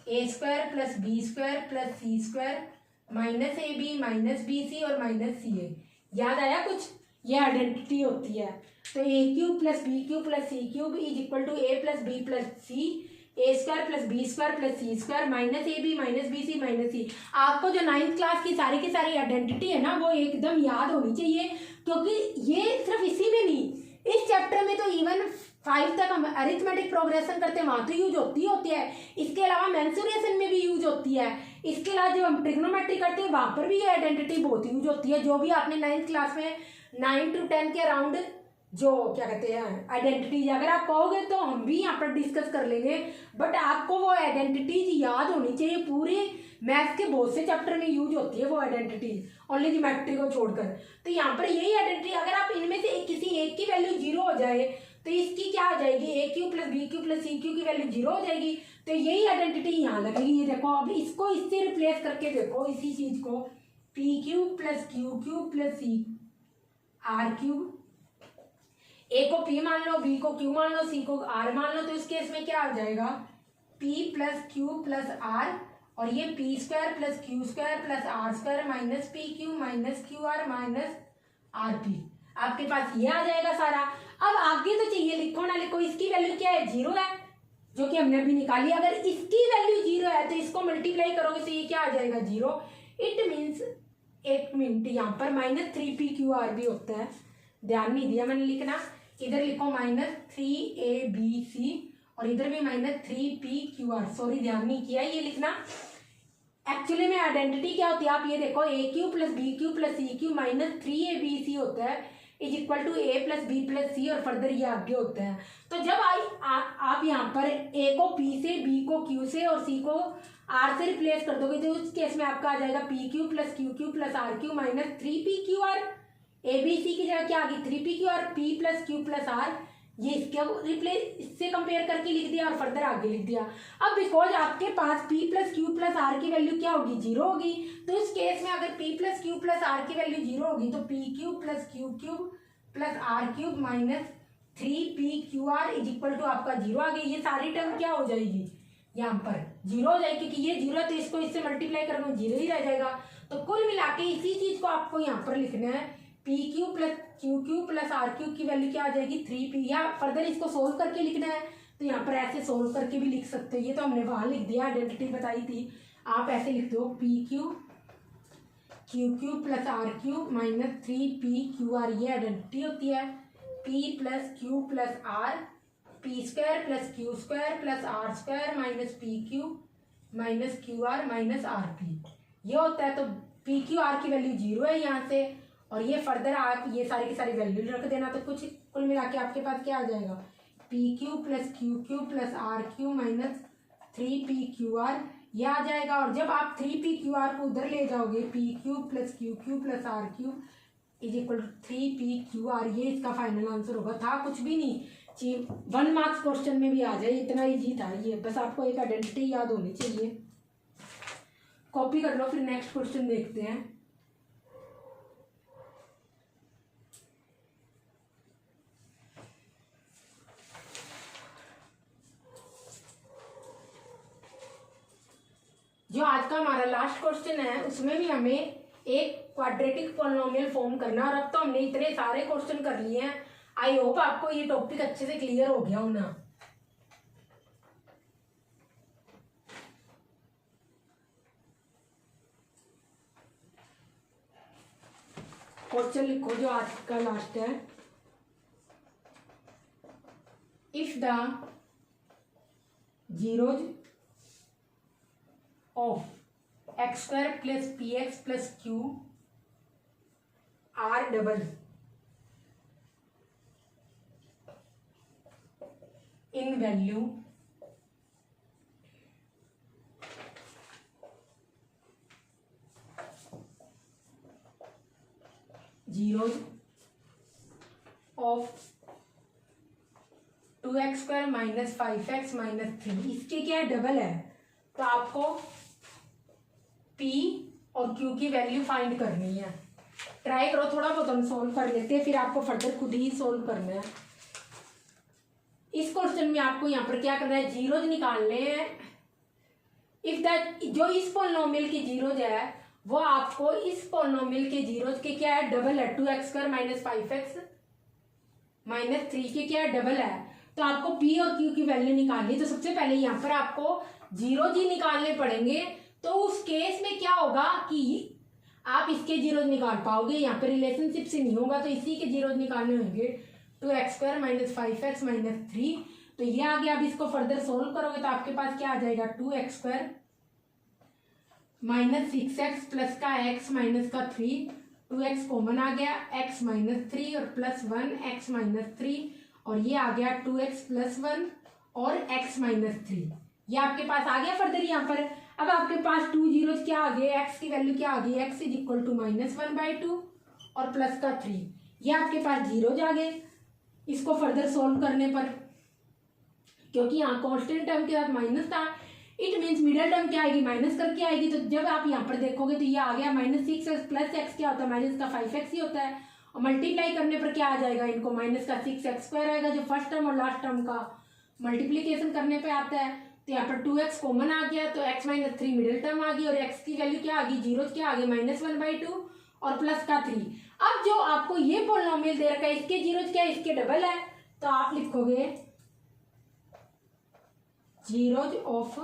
a square plus b square plus c square minus a b minus b c और माइनस सी ए। याद आया कुछ, ये आइडेंटिटी होती है। तो a cube plus b cube plus c cube is equal to a plus b plus c, a square plus b square plus c square minus a b minus b c minus c. आपको जो 9th class की सारी identity है ना वो एकदम याद होनी चाहिए, क्योंकि ये सिर्फ इसी में नहीं, इस चैप्टर में तो इवन 5 तक हम अरिथमेटिक प्रोग्रेशन करते हैं वहां तो यूज होती है। इसके अलावा मेंसुरेशन में भी यूज होती है। इसके अलावा जब हम ट्रिग्नोमेट्री करते हैं वहां पर भी ये आइडेंटिटी बहुत यूज होती है। जो भी आपने 9th क्लास में 9 to 10 के अराउंड जो क्या कहते हैं आइडेंटिटीज अगर आप कहोगे तो हम भी यहाँ पर डिस्कस कर लेंगे, बट आपको वो आइडेंटिटीज याद होनी चाहिए। पूरे मैथ्स के बहुत से चैप्टर में यूज होती है वो आइडेंटिटीज, ओनली ज्योमेट्री को छोड़कर। तो यहाँ पर यही आइडेंटिटी, अगर आप इनमें से किसी एक की वैल्यू जीरो हो जाए तो इसकी क्या आ जाएगी, a cube plus b cube plus c cube की वैल्यू जीरो हो जाएगी। तो यही आइडेंटिटी यहाँ लगेगी। ये देखो अब इसको इससे रिप्लेस करके देखो, इसी चीज को p cube plus q cube plus c r cube, a को पी मान लो, बी को क्यू मान लो, सी को आर मान लो। तो इस केस में क्या आ जाएगा, p plus q plus r और ये p square plus q square plus r square minus p q minus q r minus r p. आपके पास ये आ जाएगा सारा। अब आगे तो चाहिए, लिखो ना लिखो, इसकी वैल्यू क्या है, जीरो है जो कि हमने अभी निकाली। अगर इसकी वैल्यू जीरो है तो इसको मल्टीप्लाई करोगे तो ये क्या आ जाएगा, जीरो। इट मीन्स एक मिनट, यहाँ पर माइनस 3p/q/r भी होता है, ध्यान नहीं दिया मैंने लिखना। इधर लिखो माइनस 3abc और इधर भी माइनस 3p/q/r, सॉरी ध्यान नहीं किया ये लिखना। एक्चुअली में आइडेंटिटी क्या होती है, आप ये देखो a cube plus b cube plus c cube minus 3abc होता है is equal to a plus b plus c और फर्दर ये आगे होता है। तो जब आप यहाँ पर ए को पी से, बी को क्यू से और सी को आर से रिप्लेस कर दोगे तो उस केस में आपका आ जाएगा p q plus q q plus r q minus 3p/q/r। A b c की जगह क्या आ गई, 3p/q/r, p plus q plus r. ये इसके रिप्लेस इससे कंपेयर करके लिख दिया और फर्दर आगे लिख दिया। अब बिकॉज आपके पास p plus q plus r की वैल्यू क्या होगी, जीरो होगी। तो इस केस में अगर p plus q plus r की वैल्यू जीरो होगी तो p cube plus q cube plus r cube minus 3p/q/r is equal to आपका जीरो आ गई। ये सारी टर्म क्या हो जाएगी, यहाँ पर जीरो हो जाएगी, क्योंकि ये जीरो है तो इसको इससे मल्टीप्लाई करोगे जीरो ही रह जाएगा। तो कुल मिला के इसी चीज को आपको यहाँ पर लिखना है, p q plus q q plus r q की वैल्यू क्या आ जाएगी, 3p। या फर्दर इसको सोल्व करके लिखना है तो यहाँ पर ऐसे सोल्व करके भी लिख सकते हो। ये तो हमने वहां लिख दिया, आइडेंटिटी बताई थी, आप ऐसे लिख दो p q q q plus r q minus 3p/q/r। ये आइडेंटिटी होती है p plus q plus r, p square plus q square plus r square minus p q minus q r minus r p. ये होता है। तो p q r की value zero है यहाँ से, और ये फर्दर आप ये सारी की सारी वैल्यू रख देना। तो कुछ कुल मिला के आपके पास क्या आ जाएगा, p q plus q q plus r q minus 3p/q/r ये आ जाएगा। और जब आप 3p/q/r को उधर ले जाओगे, p q plus q q plus r q is equal to 3p/q/r, ये इसका फाइनल आंसर होगा। था कुछ भी नहीं, 1 मार्क्स क्वेश्चन में भी आ जाए, इतना ईजी था ये। बस आपको एक आइडेंटिटी याद होनी चाहिए। कॉपी कर लो, फिर नेक्स्ट क्वेश्चन देखते हैं। जो आज का हमारा लास्ट क्वेश्चन है उसमें भी हमें एक क्वाड्रेटिक पॉलिनोमियल फॉर्म करना, और अब तो हमने इतने सारे क्वेश्चन कर लिए हैं। आई होप आपको ये टॉपिक अच्छे से क्लियर हो गया हो ना। क्वेश्चन लिखो जो आज का लास्ट है। If the zeros of x square plus p x plus Q R double in value zero of 2x square minus 5x minus 3, इसके क्या है डबल है, तो आपको p और q की वैल्यू फाइंड करनी है। ट्राई करो, थोड़ा बहुत हम सोल्व कर लेते हैं, फिर आपको फर्दर खुद ही सोल्व करना है। इस क्वेश्चन में आपको यहाँ पर क्या करना है, जीरोज निकालने हैं। इफ दैट जो इस पॉलिनोमियल की जीरोज है वो आपको इस पॉलिनोमियल के जीरोज के क्या है डबल है, 2x square minus 5x minus 3 के क्या है डबल है, तो आपको p और q की वैल्यू निकालनी। तो सबसे पहले यहाँ पर आपको जीरोज ही निकालने पड़ेंगे। तो उस केस में क्या होगा कि आप इसके जीरोज निकाल पाओगे, यहाँ पे रिलेशनशिप से नहीं होगा, तो इसी के जीरोज निकालने होंगे। 2x square minus 5x minus 3, तो ये आ गया। अब इसको फर्दर सोल्व करोगे तो आपके पास क्या आ जाएगा, 2x square minus 6x plus का x माइनस का 3, 2x कॉमन आ गया, x माइनस 3 और प्लस 1 x माइनस 3, और ये आ गया 2x प्लस 1 और x माइनस 3, ये आपके पास आ गया फर्दर यहाँ पर। अब आपके पास 2 जीरोज क्या आ गए, x की वैल्यू क्या आ गई, x is equal to minus 1/2 और प्लस का 3, ये आपके पास जीरोज आ गए। इसको फर्दर सोल्व करने पर, क्योंकि यहाँ कांस्टेंट टर्म के साथ माइनस था, इट मीन्स मिडिल टर्म क्या आएगी, माइनस करके आएगी। तो जब आप यहाँ पर देखोगे तो ये आ गया माइनस 6x प्लस x क्या होता है, माइनस का 5x ही होता है, और मल्टीप्लाई करने पर क्या आ जाएगा, इनको माइनस का 6x स्क्वायर आएगा, जो फर्स्ट टर्म और लास्ट टर्म का मल्टीप्लीकेशन करने पे आता है। तो यहाँ पर 2x कॉमन आ गया, तो x माइनस 3 मिडिल टर्म आ गई, और x की वैल्यू क्या आ गई, जीरो क्या आ गई, माइनस 1/2 और प्लस का 3। अब जो आपको ये पॉलिनोमियल दे रखा है, इसके जीरोज क्या है, इसके डबल है, तो आप लिखोगे जीरोज ऑफ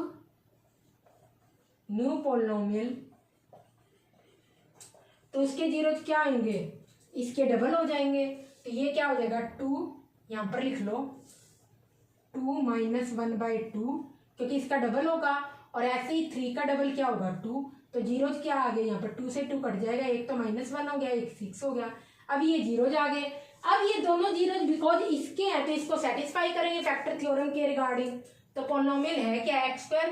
न्यू पॉलिनोमियल, तो इसके जीरोज क्या आएंगे, इसके डबल हो जाएंगे। तो ये क्या हो जाएगा, 2 यहाँ पर लिख लो, 2 माइनस 1/2, क्योंकि इसका डबल होगा, और ऐसे ही 3 का डबल क्या होगा 2, तो जीरोज क्या आ गए, यहाँ पर 2 से 2 कट जाएगा, एक तो -1 हो गया, एक 6 हो गया। अब ये जीरोज आ गए। अब ये दोनों जीरोज बिकॉज इसके हैं तो इसको सेटिस्फाई करेंगे फैक्टर थ्योरम के रिगार्डिंग। तो पॉलिनोमियल है क्या, x square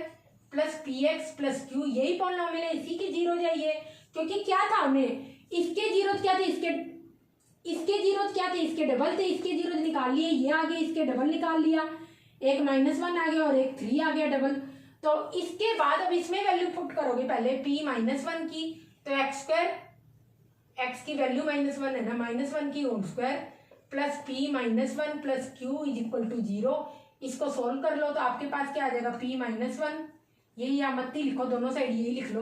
plus p x plus Q, यही पॉलिनोमियल है, इसी के जीरोज है ये। क्योंकि क्या था हमें, इसके जीरोज क्या थे, इसके जीरोज क्या थे, इसके डबल थे, इसके जीरोज निकाल लिए, ये आ गए, इसके डबल निकाल लिया, एक -1 आ गया और एक 3 आ गया डबल। तो इसके बाद अब इसमें वैल्यू पुट करोगे पहले p -1 की, तो x स्क्वायर, x की वैल्यू -1 है ना, -1 की whole square plus p -1 plus q is equal to 0। इसको सोल्व कर लो तो आपके पास क्या आ जाएगा, p -1, यही या मत ही लिखो, दोनों साइड यही लिख लो,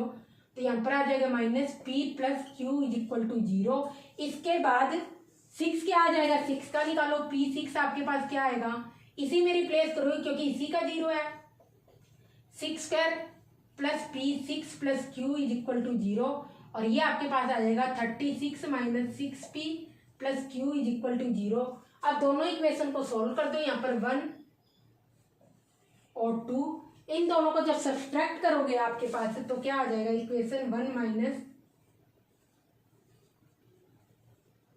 तो यहाँ पर आ जाएगा -p plus q is equal to 0। इसके बाद 6 क्या आ जाएगा, 6 का निकालो, p6 आपके पास क्या आएगा, इसी में रिप्लेस करो क्योंकि इसी का 0 है। 6 square plus p6 plus q is equal to 0, और ये आपके पास आ जाएगा 36 minus 6p plus q is equal to 0। अब दोनों इक्वेशन को सोल्व कर दो, यहाँ पर 1 और 2, इन दोनों को जब सब्सट्रैक्ट करोगे आपके पास तो क्या आ जाएगा, इक्वेशन 1 माइनस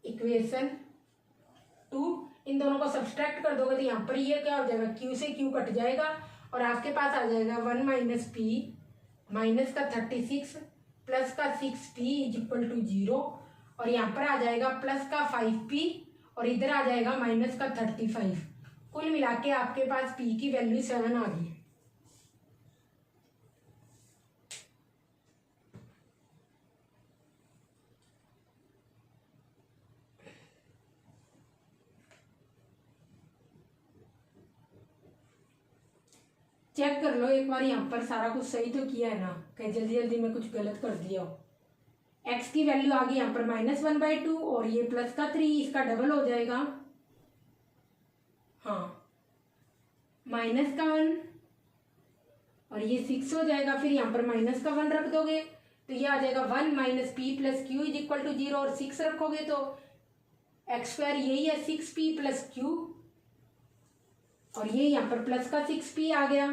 इक्वेशन 2, इन दोनों को सब्सट्रैक्ट कर दोगे तो यहाँ पर ये क्या हो जाएगा, q से q कट जाएगा और आपके पास आ जाएगा 1 माइनस p माइनस का 36 प्लस का 6p इज इक्वल टू 0, और यहाँ पर आ जाएगा प्लस का 5p और इधर आ जाएगा माइनस का 35। कुल मिला के आपके पास p की वैल्यू 7 आ गई। चेक कर लो एक बार, यहाँ पर सारा कुछ सही तो किया है ना, कहीं जल्दी जल्दी में कुछ गलत कर दिया हो। x की वैल्यू आ गई यहाँ पर -1/2 और ये प्लस का 3, इसका डबल हो जाएगा, हाँ माइनस का 1 और ये 6 हो जाएगा, फिर यहाँ पर माइनस का 1 रख दोगे तो ये आ जाएगा 1 minus p plus q is equal to 0, और 6 रखोगे तो x स्क्वायर यही है 6p प्लस क्यू, और ये यहाँ पर प्लस का 6p आ गया,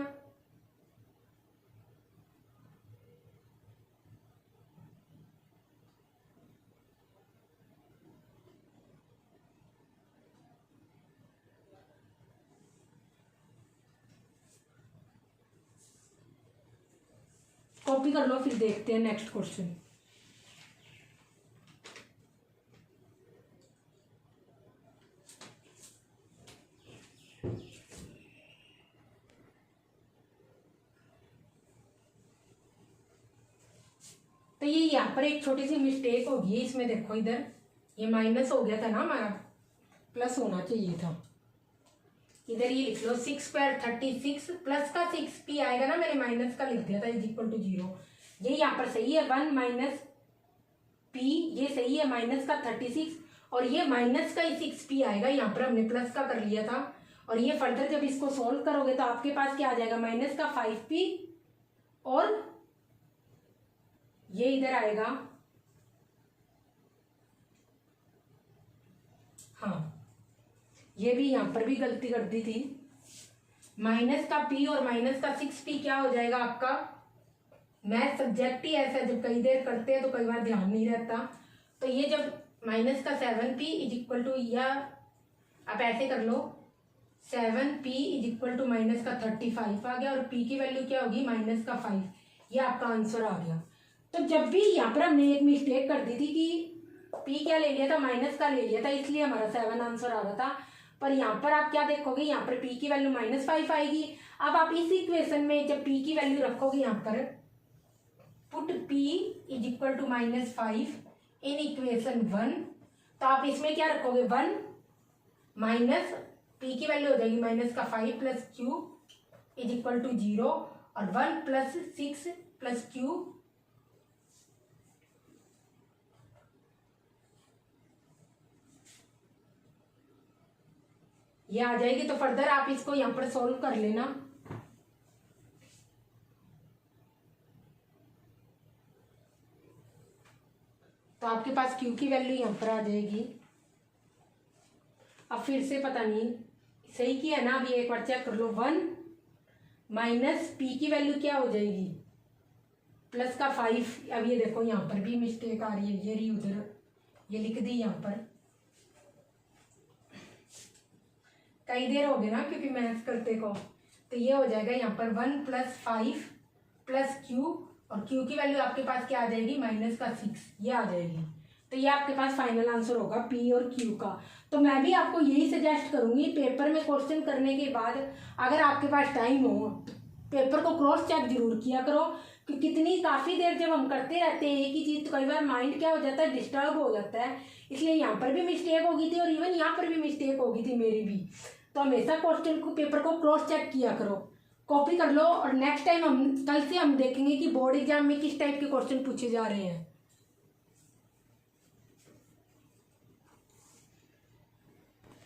कॉपी कर लो, फिर देखते हैं नेक्स्ट क्वेश्चन। तो ये यहाँ पर एक छोटी सी मिस्टेक होगी इसमें, देखो इधर ये माइनस हो गया था ना हमारा, प्लस होना चाहिए था। इधर ये लिख लो 6 स्क्वायर 36 प्लस का 6p आएगा ना, मैंने माइनस का लिख दिया था इज इक्वल टू 0। ये यहाँ पर सही है 1 माइनस p, ये सही है माइनस का 36, और ये माइनस का ही 6p आएगा, यहाँ पर हमने प्लस का कर लिया था। और ये फर्दर जब इसको सोल्व करोगे तो आपके पास क्या आ जाएगा, माइनस का 5p, और ये इधर आएगा, हाँ ये भी यहाँ पर भी गलती कर दी थी, माइनस का p और माइनस का 6p क्या हो जाएगा आपका। मैथ सब्जेक्ट ही ऐसा, जब कई देर करते हैं तो कई बार ध्यान नहीं रहता। तो ये जब माइनस का 7p इज इक्वल टू, या आप ऐसे कर लो 7p is equal to minus का 35 आ गया, और p की वैल्यू क्या होगी, माइनस का 5। ये आपका आंसर आ गया। तो जब भी यहाँ पर हमने एक मिस्टेक कर दी थी कि p क्या ले लिया था, माइनस का ले लिया था, इसलिए हमारा 7 आंसर आ रहा था। पर यहाँ पर आप क्या देखोगे, यहाँ पर p की वैल्यू -5 आएगी। अब आप इस इक्वेशन में जब p की वैल्यू रखोगे, यहाँ पर put p is equal to -5 in equation 1, तो आप इसमें क्या रखोगे, 1 माइनस p की वैल्यू हो जाएगी माइनस का 5 plus q is equal to 0, और 1 प्लस 6 प्लस q ये आ जाएगी। तो फर्दर आप इसको यहाँ पर सॉल्व कर लेना। तो आपके पास q की वैल्यू यहाँ पर आ जाएगी। अब फिर से पता नहीं सही किया ना, अभी एक बार चेक कर लो। 1 माइनस p की वैल्यू क्या हो जाएगी, प्लस का 5। अब ये देखो यहाँ पर भी मिस्टेक आ रही है, ये रही उधर, ये लिख दी यहाँ पर, कई देर हो गई ना क्योंकि मैथ्स करते को। तो ये हो जाएगा यहाँ पर 1 प्लस 5 प्लस q, और q की वैल्यू आपके पास क्या आ जाएगी, माइनस का 6, ये आ जाएगी। तो ये आपके पास फाइनल आंसर होगा p और q का। तो मैं भी आपको यही सजेस्ट करूंगी, पेपर में क्वेश्चन करने के बाद अगर आपके पास टाइम हो, पेपर को क्रॉस चेक जरूर किया करो, कि कितनी काफ़ी देर जब हम करते रहते हैं एक ही चीज़, तो कई बार माइंड क्या हो जाता है, डिस्टर्ब हो जाता है। इसलिए यहाँ पर भी मिस्टेक हो गई थी, और इवन यहाँ पर भी मिस्टेक हो गई थी मेरी भी। तो हमेशा क्वेश्चन को, पेपर को क्रॉस चेक किया करो, कॉपी कर लो। और नेक्स्ट टाइम कल से हम देखेंगे कि बोर्ड एग्जाम में किस टाइप के क्वेश्चन पूछे जा रहे हैं।